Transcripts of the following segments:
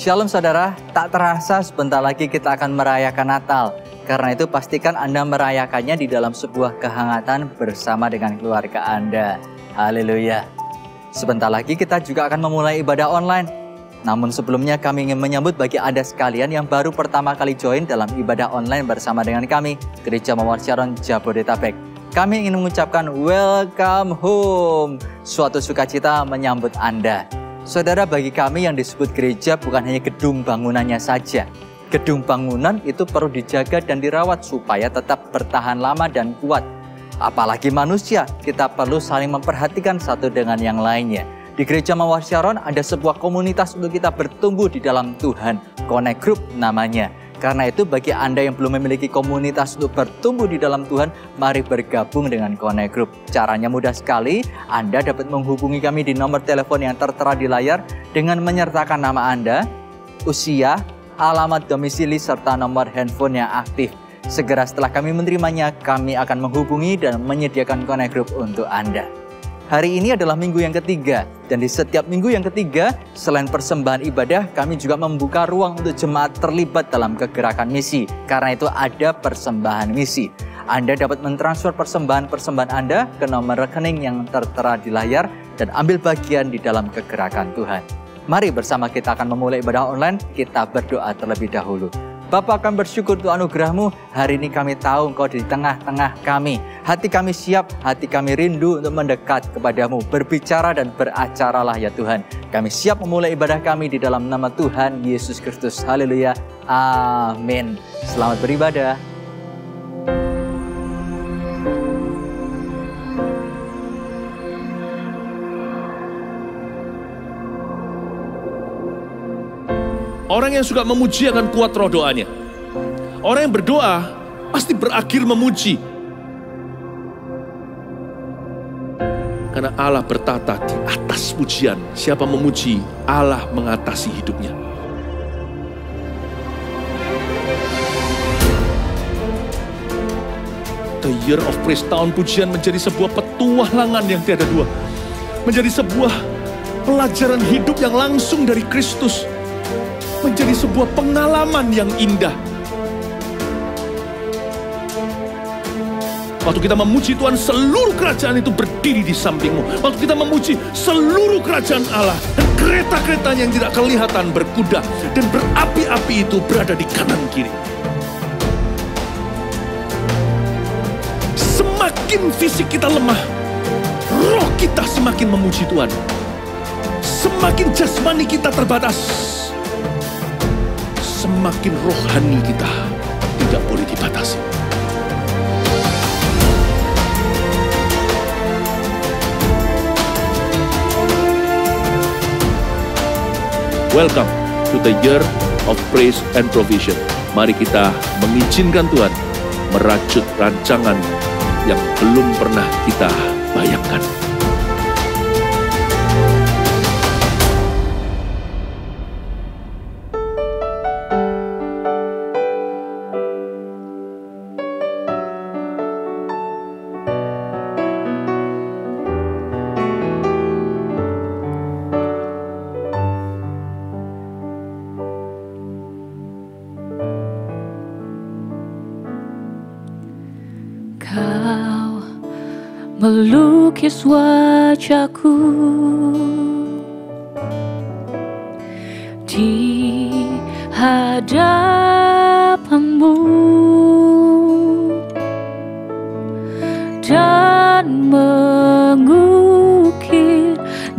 Shalom saudara, tak terasa sebentar lagi kita akan merayakan Natal. Karena itu pastikan Anda merayakannya di dalam sebuah kehangatan bersama dengan keluarga Anda. Haleluya. Sebentar lagi kita juga akan memulai ibadah online. Namun sebelumnya kami ingin menyambut bagi Anda sekalian yang baru pertama kali join dalam ibadah online bersama dengan kami, Gereja Mawar Sharon Jabodetabek. Kami ingin mengucapkan welcome home, suatu sukacita menyambut Anda. Saudara, bagi kami yang disebut gereja bukan hanya gedung bangunannya saja. Gedung bangunan itu perlu dijaga dan dirawat supaya tetap bertahan lama dan kuat. Apalagi manusia, kita perlu saling memperhatikan satu dengan yang lainnya. Di Gereja Mawar Sharon ada sebuah komunitas untuk kita bertumbuh di dalam Tuhan. Connect Group namanya. Karena itu bagi Anda yang belum memiliki komunitas untuk bertumbuh di dalam Tuhan, mari bergabung dengan Connect Group. Caranya mudah sekali, Anda dapat menghubungi kami di nomor telepon yang tertera di layar dengan menyertakan nama Anda, usia, alamat domisili, serta nomor handphone yang aktif. Segera setelah kami menerimanya, kami akan menghubungi dan menyediakan Connect Group untuk Anda. Hari ini adalah minggu yang ketiga, dan di setiap minggu yang ketiga, selain persembahan ibadah, kami juga membuka ruang untuk jemaat terlibat dalam kegerakan misi. Karena itu ada persembahan misi. Anda dapat mentransfer persembahan-persembahan Anda ke nomor rekening yang tertera di layar dan ambil bagian di dalam kegerakan Tuhan. Mari bersama kita akan memulai ibadah online, kita berdoa terlebih dahulu. Bapa, kami bersyukur untuk anugerah-Mu. Hari ini kami tahu Engkau di tengah-tengah kami. Hati kami siap, hati kami rindu untuk mendekat kepadamu. Berbicara dan beracaralah ya Tuhan. Kami siap memulai ibadah kami di dalam nama Tuhan Yesus Kristus. Haleluya. Amin. Selamat beribadah. Orang yang suka memuji akan kuat roh doanya. Orang yang berdoa pasti berakhir memuji. Karena Allah bertata di atas pujian. Siapa memuji, Allah mengatasi hidupnya. The Year of Praise, tahun pujian menjadi sebuah petualangan yang tiada dua. Menjadi sebuah pelajaran hidup yang langsung dari Kristus. Menjadi sebuah pengalaman yang indah. Waktu kita memuji Tuhan, seluruh kerajaan itu berdiri di sampingmu. Waktu kita memuji, seluruh kerajaan Allah dan kereta-keretanya yang tidak kelihatan berkuda dan berapi-api itu berada di kanan kiri. Semakin fisik kita lemah, roh kita semakin memuji Tuhan. Semakin jasmani kita terbatas, semakin rohani kita tidak boleh dibatasi. Welcome to the Year of Praise and Provision. Mari kita mengizinkan Tuhan merajut rancangan yang belum pernah kita bayangkan. Melukis wajahku di hadapanmu dan mengukir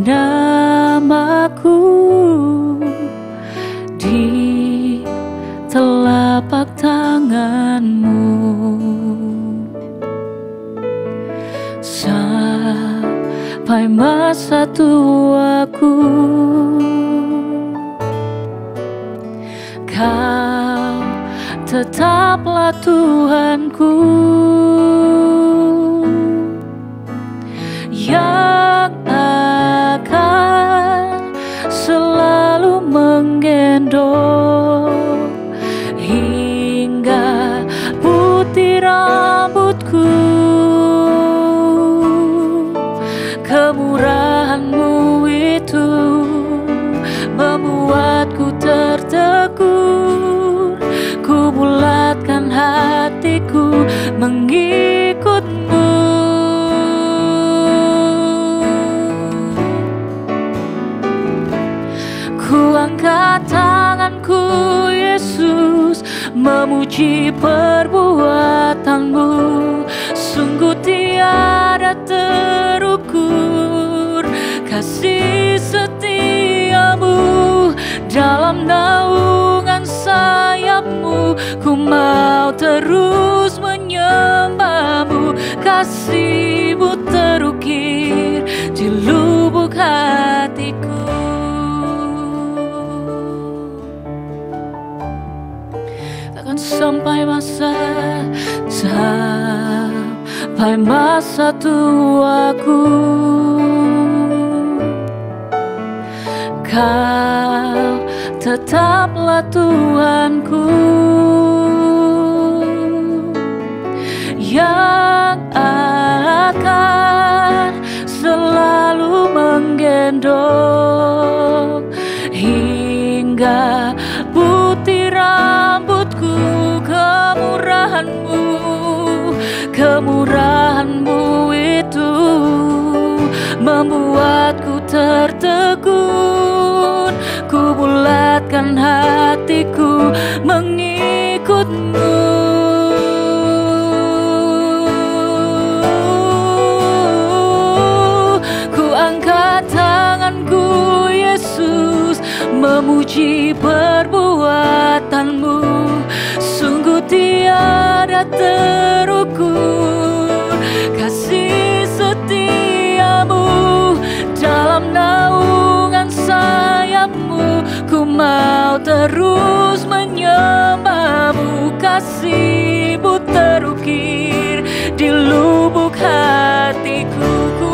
namaku di telapak tanganmu. Sampai masa tuaku, Kau tetaplah Tuhanku, yang akan selalu menggendong hingga putih rambutku. Kemurahan-Mu itu membuatku angkat tanganku Yesus, memuji perbuatan-Mu. Sungguh tiada terukur kasih setia-Mu. Dalam naungan sayap-Mu ku mau terus menyembah-Mu. Kasih-Mu terukir di lubuk hatiku. Takkan sampai masa tuaku, Kau tetaplah Tuhanku yang akan selalu menggendong hingga putih rambutku. Kemurahan-Mu itu membuatku tertegun. Ku bulatkan hatiku mengikut-Mu. Ku angkat tanganku Yesus, memuji perbuatan-Mu. Sungguh tiada terukur kasih setia-Mu. Dalam naungan sayap-Mu ku mau terus menyembah-Mu. Kasih-Mu terukir di lubuk hatiku. Ku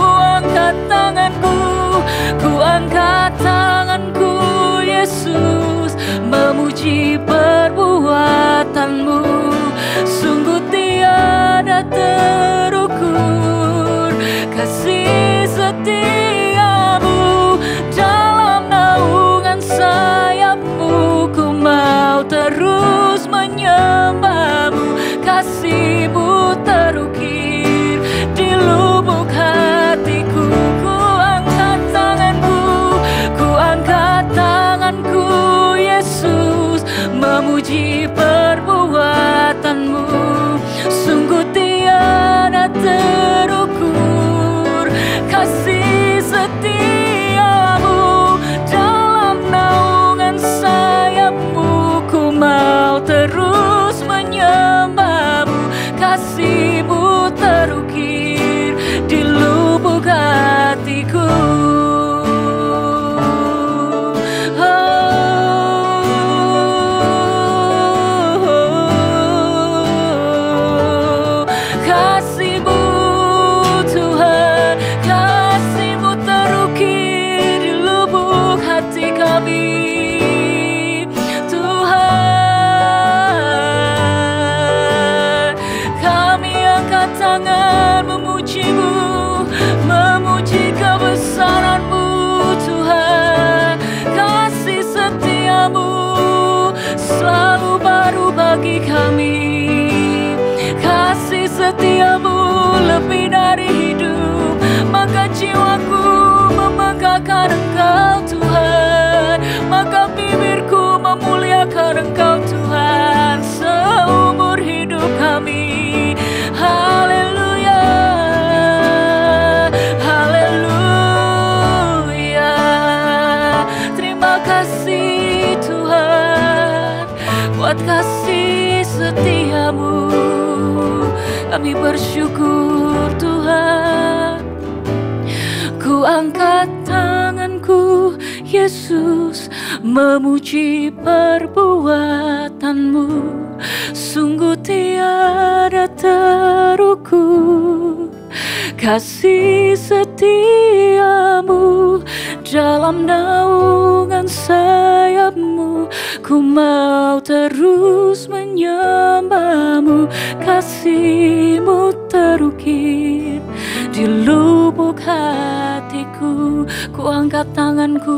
angkat tanganku Yesus, memuji perbuatan-Mu. Sungguh tiada terukur kasih setia-Mu. Dalam naungan sayap-Mu ku mau terus menyembah-Mu. Kasih-Mu terukir di lubuk hatiku. Ku angkat tanganku Yesus, memuji perbuatan-Mu. Sungguh tiada terukur kasih setia-Mu. Dalam naungan sayap-Mu ku mau terus menyembah-Mu. Kasih-Mu terukir di lubuk hatiku. Memuji kebesaran-Mu Tuhan. Kasih setia-Mu selalu baru bagi kami. Kasih setia-Mu lebih dari hidup. Maka jiwaku membanggakan Engkau Tuhan. Maka bibirku memuliakan Engkau Tuhan seumur hidup kami. Haleluya, haleluya. Terima kasih Tuhan buat kasih setia-Mu. Kami bersyukur Tuhan. Ku angkat tanganku Yesus, memuji perbuatan-Mu. Sungguh tiada terukur kasih setia-Mu. Dalam naungan sayap-Mu ku mau terus menyembah-Mu. Kasih-Mu terukir di lubuk hatiku. Ku angkat tanganku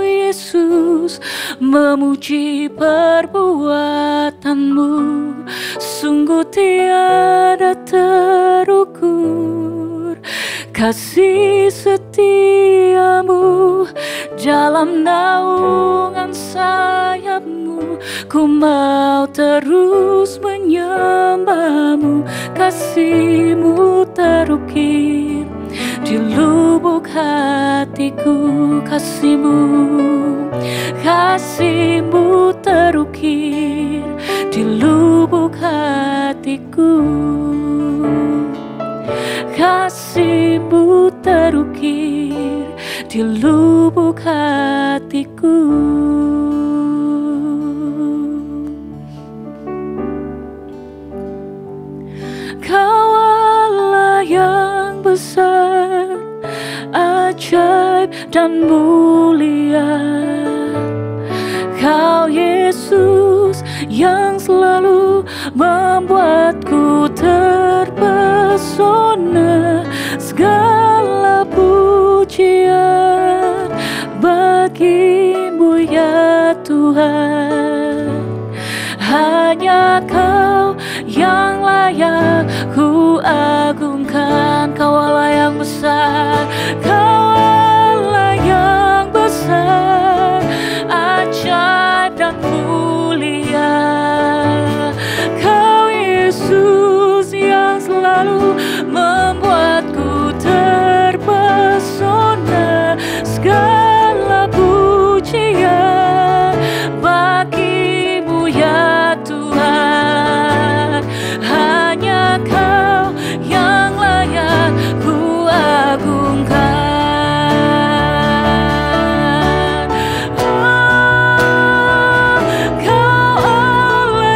Yesus, memuji perbuatan-Mu. Sungguh tiada terukur kasih setia dalam naungan sayap-Mu. Ku mau terus menyembah-Mu, kasih-Mu terukir di lubuk hatiku. Kasih-Mu, kasih-Mu terukir di lubuk hatiku. Kasih-Mu terukir di lubuk hatiku. Kau Allah yang besar, ajaib dan mulia. Kau Yesus yang selalu membuatku terpesona. Segala pujian bagi-Mu ya Tuhan. Hanya Kau yang layak ku agungkan. Kau Allah yang besar, Kau Allah yang besar, ajaib dan mulia. Kau Yesus yang selalu membuatku terpesona. Segala pujian bagi-Mu ya Tuhan. Hanya Kau yang layak ku agungkan.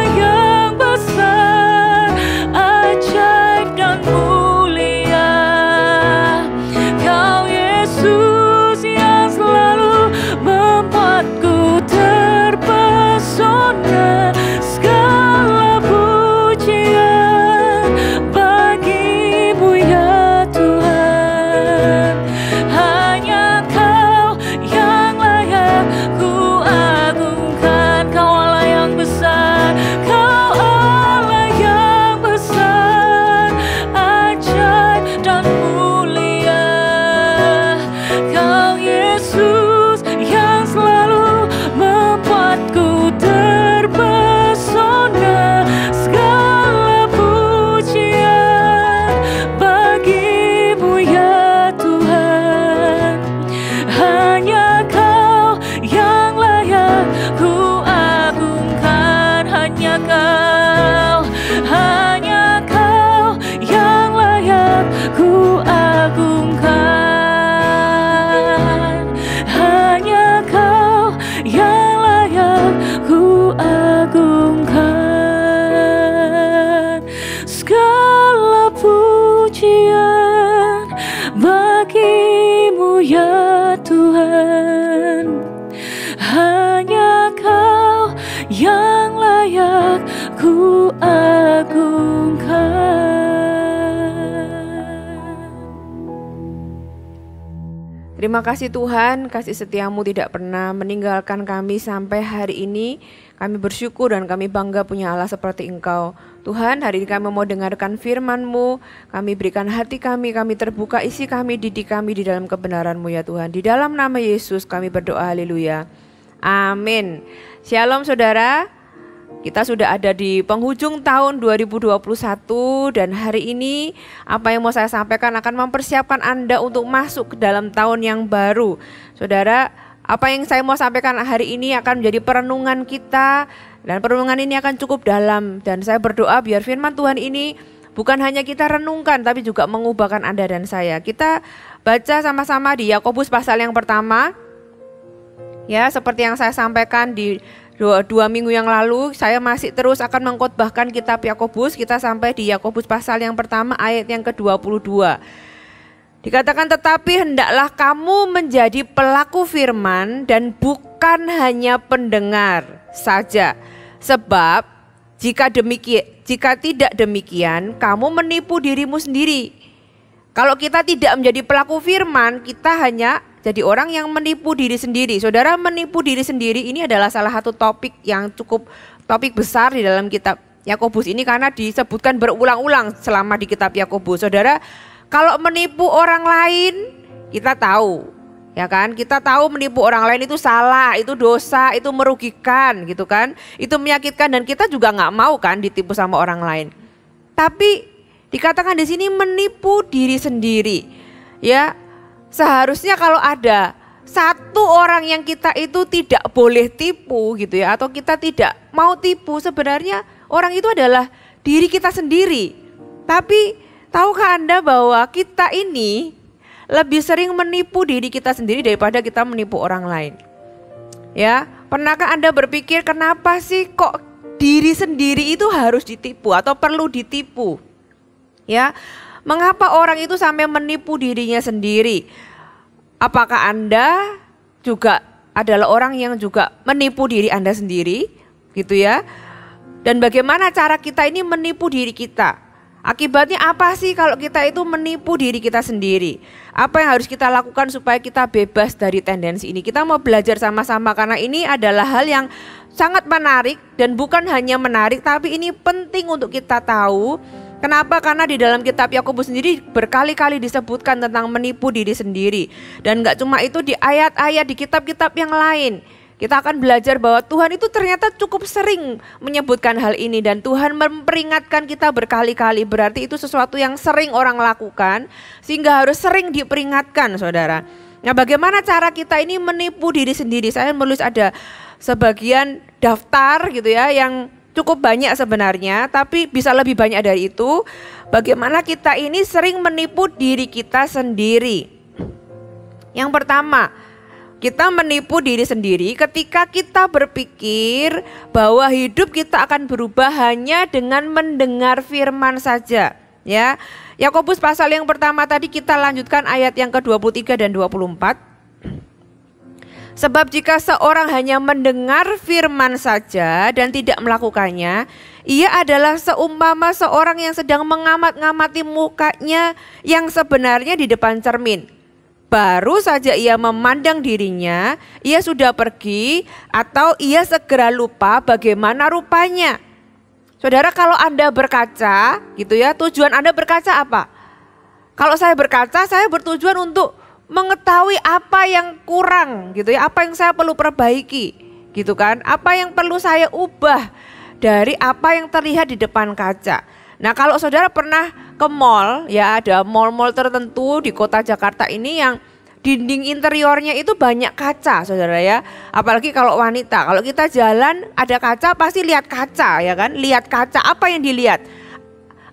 Kau Allah yang besar, ajaib dan mulia. Kau Yesus yang selalu membuatku terpesona. Segala pujian bagi-Mu ya Tuhan. Hanya Kau yang layak ku agungkan. Kau Allah yang besar, Kau Allah yang besar, ajaib dan mulia. Kau Yesus yang selalu membuatku terpesona. Segala pujian bagi-Mu ya Tuhan. Hanya Kau yang layak ku agungkan. Hanya Kau, hanya Kau yang layak ku agungkan. Hanya Kau yang layak ku agungkan. Segala pujian bagi-Mu ya Tuhan. Hanya Kau yang layak ku agungkan. Terima kasih Tuhan, kasih setia-Mu tidak pernah meninggalkan kami sampai hari ini. Kami bersyukur dan kami bangga punya Allah seperti Engkau. Tuhan, hari ini kami mau dengarkan firman-Mu. Kami berikan hati kami terbuka, isi kami, didik kami di dalam kebenaran-Mu ya Tuhan. Di dalam nama Yesus kami berdoa, haleluya. Amin. Shalom saudara. Kita sudah ada di penghujung tahun 2021 dan hari ini apa yang mau saya sampaikan akan mempersiapkan Anda untuk masuk ke dalam tahun yang baru. Saudara, apa yang saya mau sampaikan hari ini akan menjadi perenungan kita dan perenungan ini akan cukup dalam, dan saya berdoa biar firman Tuhan ini bukan hanya kita renungkan tapi juga mengubahkan Anda dan saya. Kita baca sama-sama di Yakobus pasal yang pertama. Ya, seperti yang saya sampaikan di dua minggu yang lalu, saya masih terus akan mengkhotbahkan kitab Yakobus. Kita sampai di Yakobus pasal yang pertama ayat yang ke-22. Dikatakan, tetapi hendaklah kamu menjadi pelaku firman dan bukan hanya pendengar saja. Sebab jika tidak demikian, kamu menipu dirimu sendiri. Kalau kita tidak menjadi pelaku firman, kita hanya jadi orang yang menipu diri sendiri. Saudara, menipu diri sendiri ini adalah salah satu topik yang cukup topik besar di dalam kitab Yakobus ini karena disebutkan berulang-ulang selama di kitab Yakobus. Saudara, kalau menipu orang lain kita tahu Ya kan, kita tahu menipu orang lain itu salah, itu dosa, itu merugikan gitu kan. Itu menyakitkan dan kita juga nggak mau kan ditipu sama orang lain. Tapi dikatakan di sini menipu diri sendiri. Ya, seharusnya kalau ada satu orang yang kita itu tidak boleh tipu gitu ya, atau kita tidak mau tipu, sebenarnya orang itu adalah diri kita sendiri. Tapi tahukah Anda bahwa kita ini lebih sering menipu diri kita sendiri daripada kita menipu orang lain? Ya, pernahkah Anda berpikir kenapa sih kok diri sendiri itu harus ditipu atau perlu ditipu? Ya, mengapa orang itu sampai menipu dirinya sendiri? Apakah Anda juga adalah orang yang juga menipu diri Anda sendiri? Gitu ya. Dan bagaimana cara kita ini menipu diri kita? Akibatnya apa sih kalau kita itu menipu diri kita sendiri? Apa yang harus kita lakukan supaya kita bebas dari tendensi ini? Kita mau belajar sama-sama karena ini adalah hal yang sangat menarik dan bukan hanya menarik tapi ini penting untuk kita tahu. Kenapa? Karena di dalam kitab Yakobus sendiri berkali-kali disebutkan tentang menipu diri sendiri. Dan gak cuma itu, di ayat-ayat di kitab-kitab yang lain kita akan belajar bahwa Tuhan itu ternyata cukup sering menyebutkan hal ini. Dan Tuhan memperingatkan kita berkali-kali. Berarti itu sesuatu yang sering orang lakukan sehingga harus sering diperingatkan, saudara. Nah, bagaimana cara kita ini menipu diri sendiri? Saya menulis ada sebagian daftar gitu ya yang cukup banyak sebenarnya, tapi bisa lebih banyak dari itu. Bagaimana kita ini sering menipu diri kita sendiri? Yang pertama, kita menipu diri sendiri ketika kita berpikir bahwa hidup kita akan berubah hanya dengan mendengar firman saja. Ya, Yakobus pasal yang pertama tadi kita lanjutkan ayat yang ke-23 dan 24. Sebab jika seorang hanya mendengar firman saja dan tidak melakukannya, ia adalah seumpama seorang yang sedang mengamat-ngamati mukanya yang sebenarnya di depan cermin. Baru saja ia memandang dirinya, ia sudah pergi atau ia segera lupa bagaimana rupanya. Saudara, kalau Anda berkaca gitu ya, tujuan Anda berkaca apa? Kalau saya berkaca, saya bertujuan untuk mengetahui apa yang kurang gitu ya, apa yang saya perlu perbaiki gitu kan, apa yang perlu saya ubah dari apa yang terlihat di depan kaca. Nah, kalau saudara pernah ke mall, ya ada mall-mall tertentu di kota Jakarta ini yang dinding interiornya itu banyak kaca, saudara ya. Apalagi kalau wanita, kalau kita jalan ada kaca pasti lihat kaca ya kan, lihat kaca. Apa yang dilihat?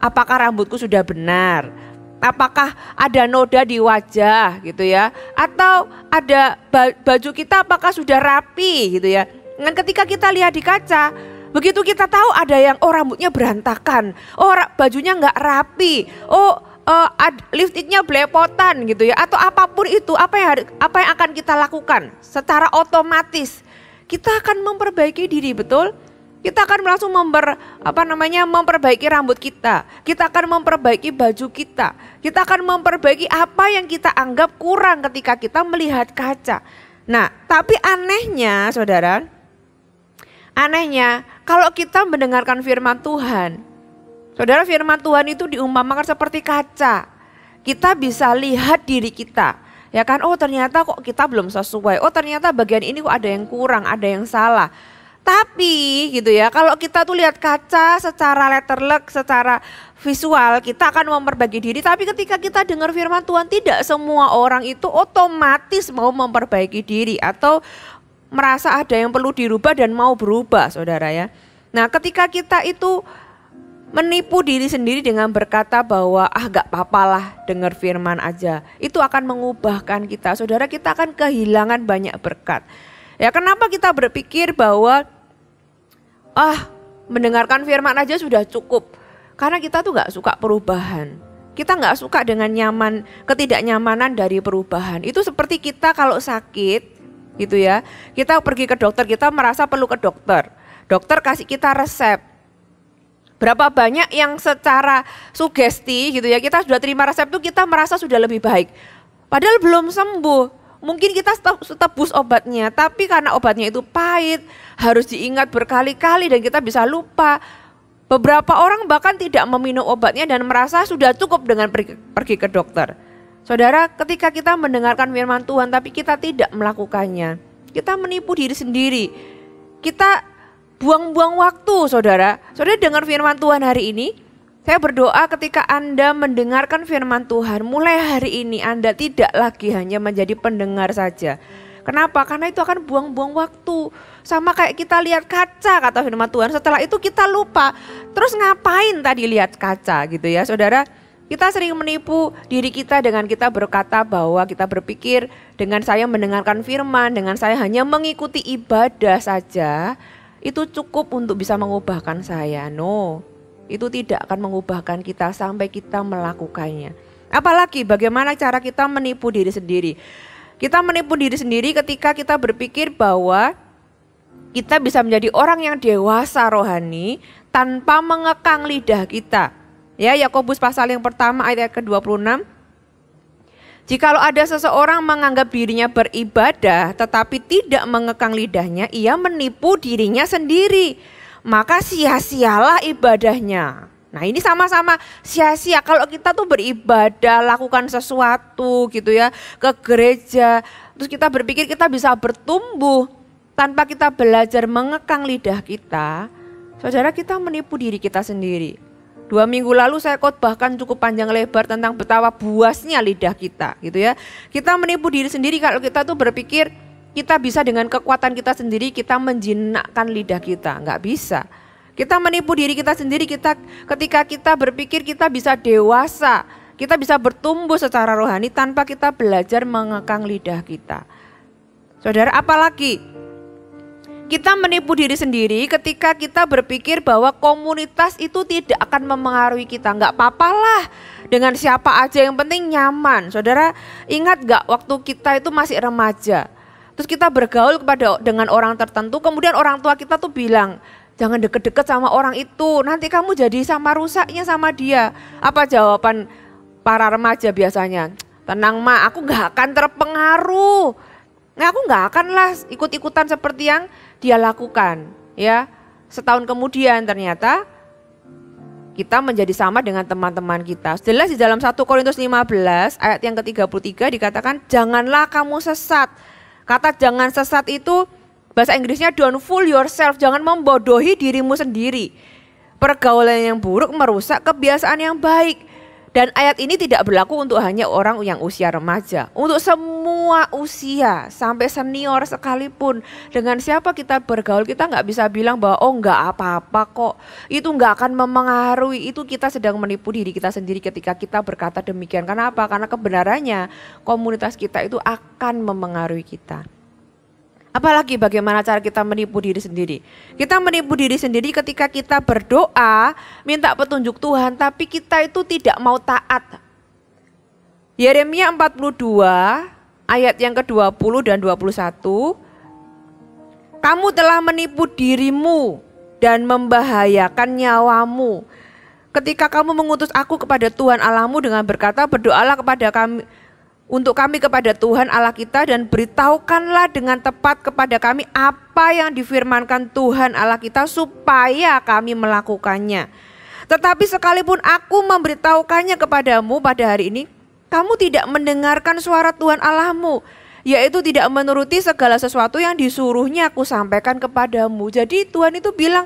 Apakah rambutku sudah benar? Apakah ada noda di wajah gitu ya? Atau ada baju kita apakah sudah rapi gitu ya? Dan ketika kita lihat di kaca, begitu kita tahu ada yang rambutnya berantakan, bajunya nggak rapi, lipstiknya belepotan gitu ya, atau apapun itu, apa yang akan kita lakukan? Secara otomatis kita akan memperbaiki diri, betul? Kita akan langsung memperbaiki rambut kita. Kita akan memperbaiki baju kita. Kita akan memperbaiki apa yang kita anggap kurang ketika kita melihat kaca. Nah, tapi anehnya, saudara, kalau kita mendengarkan firman Tuhan, saudara, firman Tuhan itu diumpamakan seperti kaca. Kita bisa lihat diri kita, ya kan? Oh, ternyata kok kita belum sesuai. Oh, ternyata bagian ini kok ada yang kurang, ada yang salah. Tapi gitu ya, kalau kita tuh lihat kaca secara letterlek, secara visual, kita akan memperbaiki diri. Tapi ketika kita dengar firman Tuhan, tidak semua orang itu otomatis mau memperbaiki diri atau merasa ada yang perlu dirubah dan mau berubah, saudara ya. Nah, ketika kita itu menipu diri sendiri dengan berkata bahwa gak apa-apalah dengar firman aja, itu akan mengubahkan kita, saudara. Kita akan kehilangan banyak berkat. Ya, kenapa kita berpikir bahwa mendengarkan firman aja sudah cukup? Karena kita tuh gak suka perubahan. Kita gak suka dengan ketidaknyamanan dari perubahan. Itu seperti kita kalau sakit gitu ya, kita pergi ke dokter, kita merasa perlu ke dokter. Dokter kasih kita resep. Berapa banyak yang secara sugesti gitu ya, kita sudah terima resep itu kita merasa sudah lebih baik. Padahal belum sembuh. Mungkin kita tebus obatnya, tapi karena obatnya itu pahit, harus diingat berkali-kali dan kita bisa lupa. Beberapa orang bahkan tidak meminum obatnya dan merasa sudah cukup dengan pergi ke dokter. Saudara, ketika kita mendengarkan firman Tuhan tapi kita tidak melakukannya, kita menipu diri sendiri. Kita buang-buang waktu, saudara. Saudara dengar firman Tuhan hari ini. Saya berdoa ketika Anda mendengarkan firman Tuhan, mulai hari ini Anda tidak lagi hanya menjadi pendengar saja. Kenapa? Karena itu akan buang-buang waktu. Sama kayak kita lihat kaca, kata firman Tuhan. Setelah itu kita lupa. Terus ngapain tadi lihat kaca gitu ya, saudara? Kita sering menipu diri kita dengan kita berkata bahwa kita berpikir dengan saya mendengarkan firman, dengan saya hanya mengikuti ibadah saja, itu cukup untuk bisa mengubahkan saya. No, itu tidak akan mengubahkan kita sampai kita melakukannya. Apalagi bagaimana cara kita menipu diri sendiri. Kita menipu diri sendiri ketika kita berpikir bahwa kita bisa menjadi orang yang dewasa rohani tanpa mengekang lidah kita. Ya, Yakobus pasal yang pertama ayat ke-26. Jikalau ada seseorang menganggap dirinya beribadah tetapi tidak mengekang lidahnya, ia menipu dirinya sendiri. Maka sia-sialah ibadahnya. Nah, ini sama-sama sia-sia kalau kita tuh beribadah, lakukan sesuatu gitu ya, ke gereja. Terus kita berpikir kita bisa bertumbuh tanpa kita belajar mengekang lidah kita. Saudara, kita menipu diri kita sendiri. 2 minggu lalu saya khotbahkan cukup panjang lebar tentang betapa buasnya lidah kita gitu ya. Kita menipu diri sendiri kalau kita tuh berpikir kita bisa dengan kekuatan kita sendiri kita menjinakkan lidah kita. Enggak bisa. Kita menipu diri kita sendiri ketika kita berpikir kita bisa dewasa, kita bisa bertumbuh secara rohani tanpa kita belajar mengekang lidah kita. Saudara, apalagi kita menipu diri sendiri ketika kita berpikir bahwa komunitas itu tidak akan memengaruhi kita. Enggak apa-apalah dengan siapa aja, yang penting nyaman. Saudara, ingat enggak waktu kita itu masih remaja, terus kita bergaul dengan orang tertentu, kemudian orang tua kita tuh bilang, jangan deket-deket sama orang itu, nanti kamu jadi sama rusaknya sama dia. Apa jawaban para remaja biasanya? Tenang Ma, aku gak akan terpengaruh. Nah, aku gak akan lah ikut-ikutan seperti yang dia lakukan. Ya, setahun kemudian ternyata kita menjadi sama dengan teman-teman kita. Jelas di dalam 1 Korintus 15 ayat yang ke-33 dikatakan, janganlah kamu sesat. Kata jangan sesat itu bahasa Inggrisnya don't fool yourself, jangan membodohi dirimu sendiri. Pergaulan yang buruk merusak kebiasaan yang baik. Dan ayat ini tidak berlaku untuk hanya orang yang usia remaja. Untuk semua usia, sampai senior sekalipun. Dengan siapa kita bergaul, kita nggak bisa bilang bahwa oh nggak apa-apa kok. Itu nggak akan memengaruhi, itu kita sedang menipu diri kita sendiri ketika kita berkata demikian. Kenapa? Karena kebenarannya komunitas kita itu akan memengaruhi kita. Apalagi bagaimana cara kita menipu diri sendiri. Kita menipu diri sendiri ketika kita berdoa, minta petunjuk Tuhan, tapi kita itu tidak mau taat. Yeremia 42 ayat yang ke-20 dan 21. Kamu telah menipu dirimu dan membahayakan nyawamu. Ketika kamu mengutus aku kepada Tuhan Allahmu dengan berkata, berdoalah kepada kami, untuk kami kepada Tuhan Allah kita, dan beritahukanlah dengan tepat kepada kami apa yang difirmankan Tuhan Allah kita supaya kami melakukannya. Tetapi sekalipun aku memberitahukannya kepadamu pada hari ini, kamu tidak mendengarkan suara Tuhan Allahmu, yaitu tidak menuruti segala sesuatu yang disuruhnya aku sampaikan kepadamu. Jadi Tuhan itu bilang,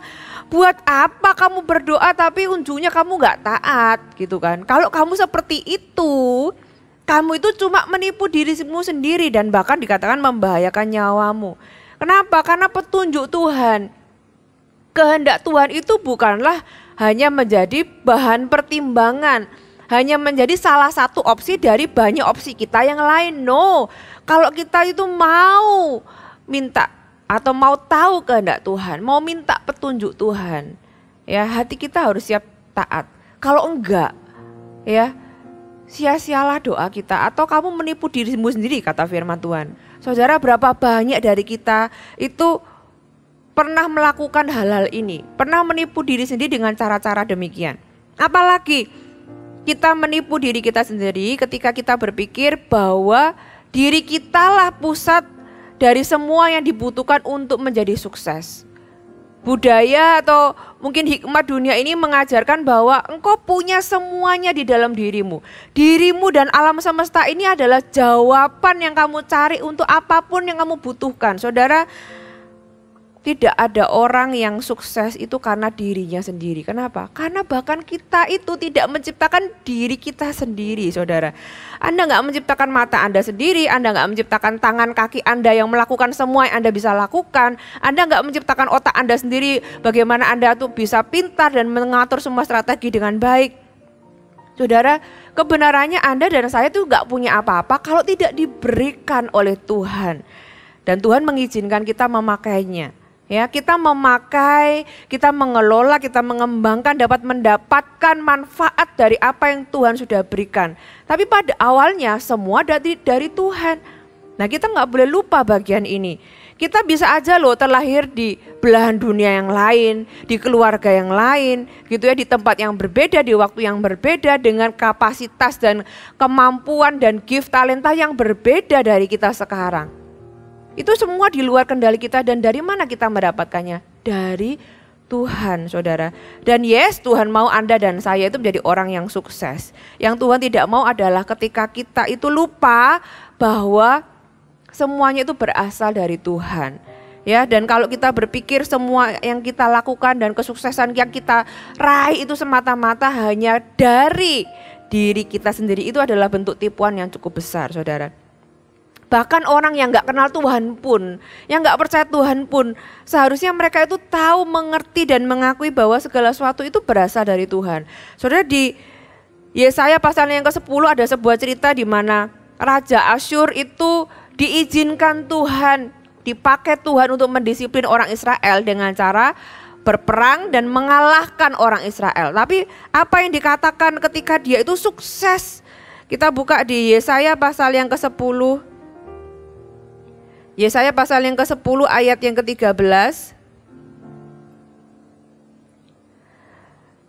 buat apa kamu berdoa tapi ujungnya kamu gak taat gitu kan. Kalau kamu seperti itu, kamu itu cuma menipu dirimu sendiri dan bahkan dikatakan membahayakan nyawamu. Kenapa? Karena petunjuk Tuhan, kehendak Tuhan itu bukanlah hanya menjadi bahan pertimbangan, hanya menjadi salah satu opsi dari banyak opsi kita yang lain. No, kalau kita itu mau minta atau mau tahu kehendak Tuhan, mau minta petunjuk Tuhan, ya hati kita harus siap taat. Kalau enggak, ya sia-sialah doa kita, atau kamu menipu dirimu sendiri, kata firman Tuhan. Saudara, berapa banyak dari kita itu pernah melakukan hal-hal ini, pernah menipu diri sendiri dengan cara-cara demikian. Apalagi kita menipu diri kita sendiri ketika kita berpikir bahwa diri kitalah pusat dari semua yang dibutuhkan untuk menjadi sukses. budaya atau mungkin hikmat dunia ini mengajarkan bahwa engkau punya semuanya di dalam dirimu. Dirimu dan alam semesta ini adalah jawaban yang kamu cari untuk apapun yang kamu butuhkan. Saudara, tidak ada orang yang sukses itu karena dirinya sendiri. Kenapa? Karena bahkan kita itu tidak menciptakan diri kita sendiri, saudara. Anda nggak menciptakan mata Anda sendiri, Anda nggak menciptakan tangan kaki Anda yang melakukan semua yang Anda bisa lakukan. Anda nggak menciptakan otak Anda sendiri, bagaimana Anda tuh bisa pintar dan mengatur semua strategi dengan baik. Saudara, kebenarannya Anda dan saya tuh nggak punya apa-apa kalau tidak diberikan oleh Tuhan. Dan Tuhan mengizinkan kita memakainya. Ya, kita memakai, kita mengelola, kita mengembangkan, dapat mendapatkan manfaat dari apa yang Tuhan sudah berikan. Tapi pada awalnya semua dari Tuhan. Nah, kita nggak boleh lupa bagian ini. Kita bisa aja loh terlahir di belahan dunia yang lain, di keluarga yang lain, gitu ya, di tempat yang berbeda, di waktu yang berbeda, dengan kapasitas dan kemampuan dan gift talenta yang berbeda dari kita sekarang. Itu semua di luar kendali kita, dan dari mana kita mendapatkannya? Dari Tuhan, saudara. Dan yes, Tuhan mau Anda dan saya itu menjadi orang yang sukses. Yang Tuhan tidak mau adalah ketika kita itu lupa bahwa semuanya itu berasal dari Tuhan. Ya, dan kalau kita berpikir semua yang kita lakukan dan kesuksesan yang kita raih itu semata-mata hanya dari diri kita sendiri, itu adalah bentuk tipuan yang cukup besar, saudara. Bahkan orang yang gak kenal Tuhan pun, yang gak percaya Tuhan pun, seharusnya mereka itu tahu, mengerti dan mengakui bahwa segala sesuatu itu berasal dari Tuhan. Saudara, di Yesaya pasal yang ke-10 ada sebuah cerita di mana Raja Asyur itu diizinkan Tuhan, dipakai Tuhan untuk mendisiplin orang Israel dengan cara berperang dan mengalahkan orang Israel. Tapi apa yang dikatakan ketika dia itu sukses? Kita buka di Yesaya pasal yang ke-10. Yesaya pasal yang ke-10 ayat yang ke-13.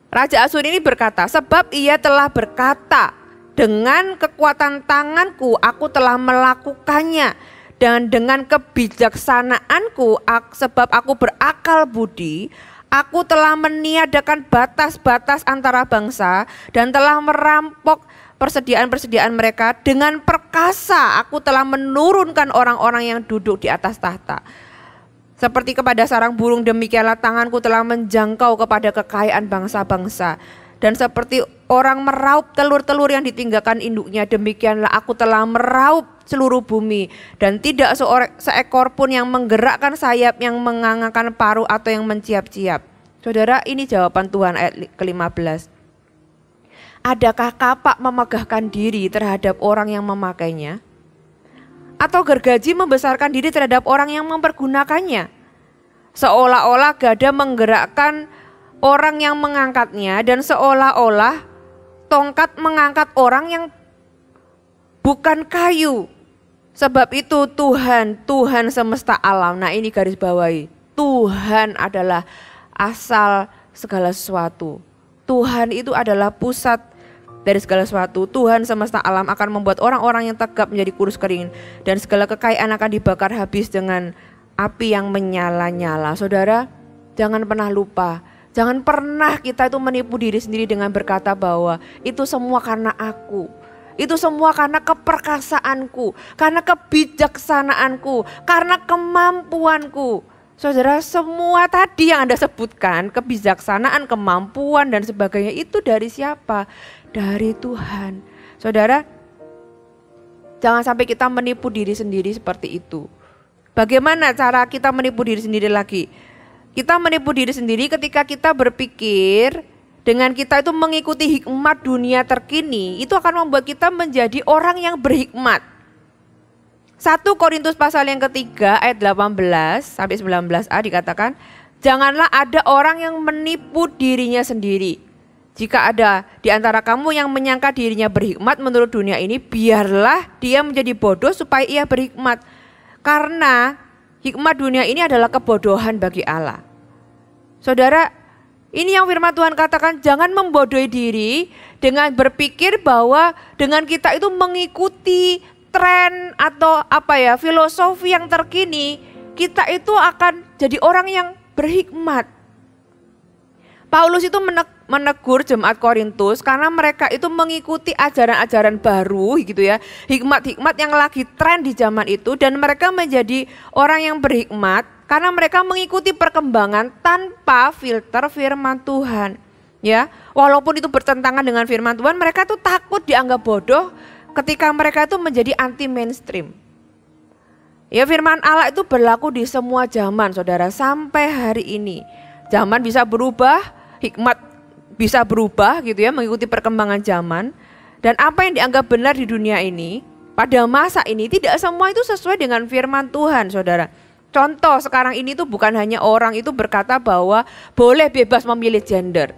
Raja Asyur ini berkata, sebab ia telah berkata, dengan kekuatan tanganku aku telah melakukannya, dan dengan kebijaksanaanku, sebab aku berakal budi, aku telah meniadakan batas-batas antara bangsa dan telah merampok persediaan-persediaan mereka. Dengan perkasa aku telah menurunkan orang-orang yang duduk di atas tahta. Seperti kepada sarang burung, demikianlah tanganku telah menjangkau kepada kekayaan bangsa-bangsa. Dan seperti orang meraup telur-telur yang ditinggalkan induknya, demikianlah aku telah meraup seluruh bumi. Dan tidak seekor pun yang menggerakkan sayap, yang mengangangkan paruh atau yang menciap-ciap. Saudara, ini jawaban Tuhan ayat ke-15. Adakah kapak memegahkan diri terhadap orang yang memakainya? Atau gergaji membesarkan diri terhadap orang yang mempergunakannya? Seolah-olah gada menggerakkan orang yang mengangkatnya, dan seolah-olah tongkat mengangkat orang yang bukan kayu. Sebab itu Tuhan semesta alam. Nah, ini garis bawahi. Tuhan adalah asal segala sesuatu. Tuhan itu adalah pusat dari segala sesuatu. Tuhan semesta alam akan membuat orang-orang yang tegap menjadi kurus kering, dan segala kekayaan akan dibakar habis dengan api yang menyala-nyala. Saudara, jangan pernah lupa, jangan pernah kita itu menipu diri sendiri dengan berkata bahwa itu semua karena aku, itu semua karena keperkasaanku, karena kebijaksanaanku, karena kemampuanku. Saudara, semua tadi yang Anda sebutkan, kebijaksanaan, kemampuan dan sebagainya, itu dari siapa? Dari Tuhan. Saudara, jangan sampai kita menipu diri sendiri seperti itu. Bagaimana cara kita menipu diri sendiri lagi? Kita menipu diri sendiri ketika kita berpikir dengan kita itu mengikuti hikmat dunia terkini, itu akan membuat kita menjadi orang yang berhikmat. 1 Korintus pasal yang ketiga ayat 18 sampai 19a dikatakan, janganlah ada orang yang menipu dirinya sendiri. Jika ada di antara kamu yang menyangka dirinya berhikmat menurut dunia ini, biarlah dia menjadi bodoh supaya ia berhikmat. Karena hikmat dunia ini adalah kebodohan bagi Allah. Saudara, ini yang firman Tuhan katakan, jangan membodohi diri dengan berpikir bahwa dengan kita itu mengikuti tren atau filosofi yang terkini, kita itu akan jadi orang yang berhikmat. Paulus itu menegur jemaat Korintus karena mereka itu mengikuti ajaran-ajaran baru gitu ya. Hikmat-hikmat yang lagi tren di zaman itu, dan mereka menjadi orang yang berhikmat karena mereka mengikuti perkembangan tanpa filter firman Tuhan. Ya, walaupun itu bertentangan dengan firman Tuhan, mereka tuh takut dianggap bodoh ketika mereka itu menjadi anti mainstream. Ya, firman Allah itu berlaku di semua zaman, saudara, sampai hari ini. Zaman bisa berubah, hikmat bisa berubah gitu ya, mengikuti perkembangan zaman. Dan apa yang dianggap benar di dunia ini, pada masa ini tidak semua itu sesuai dengan firman Tuhan, saudara. Contoh sekarang ini tuh bukan hanya orang itu berkata bahwa boleh bebas memilih gender.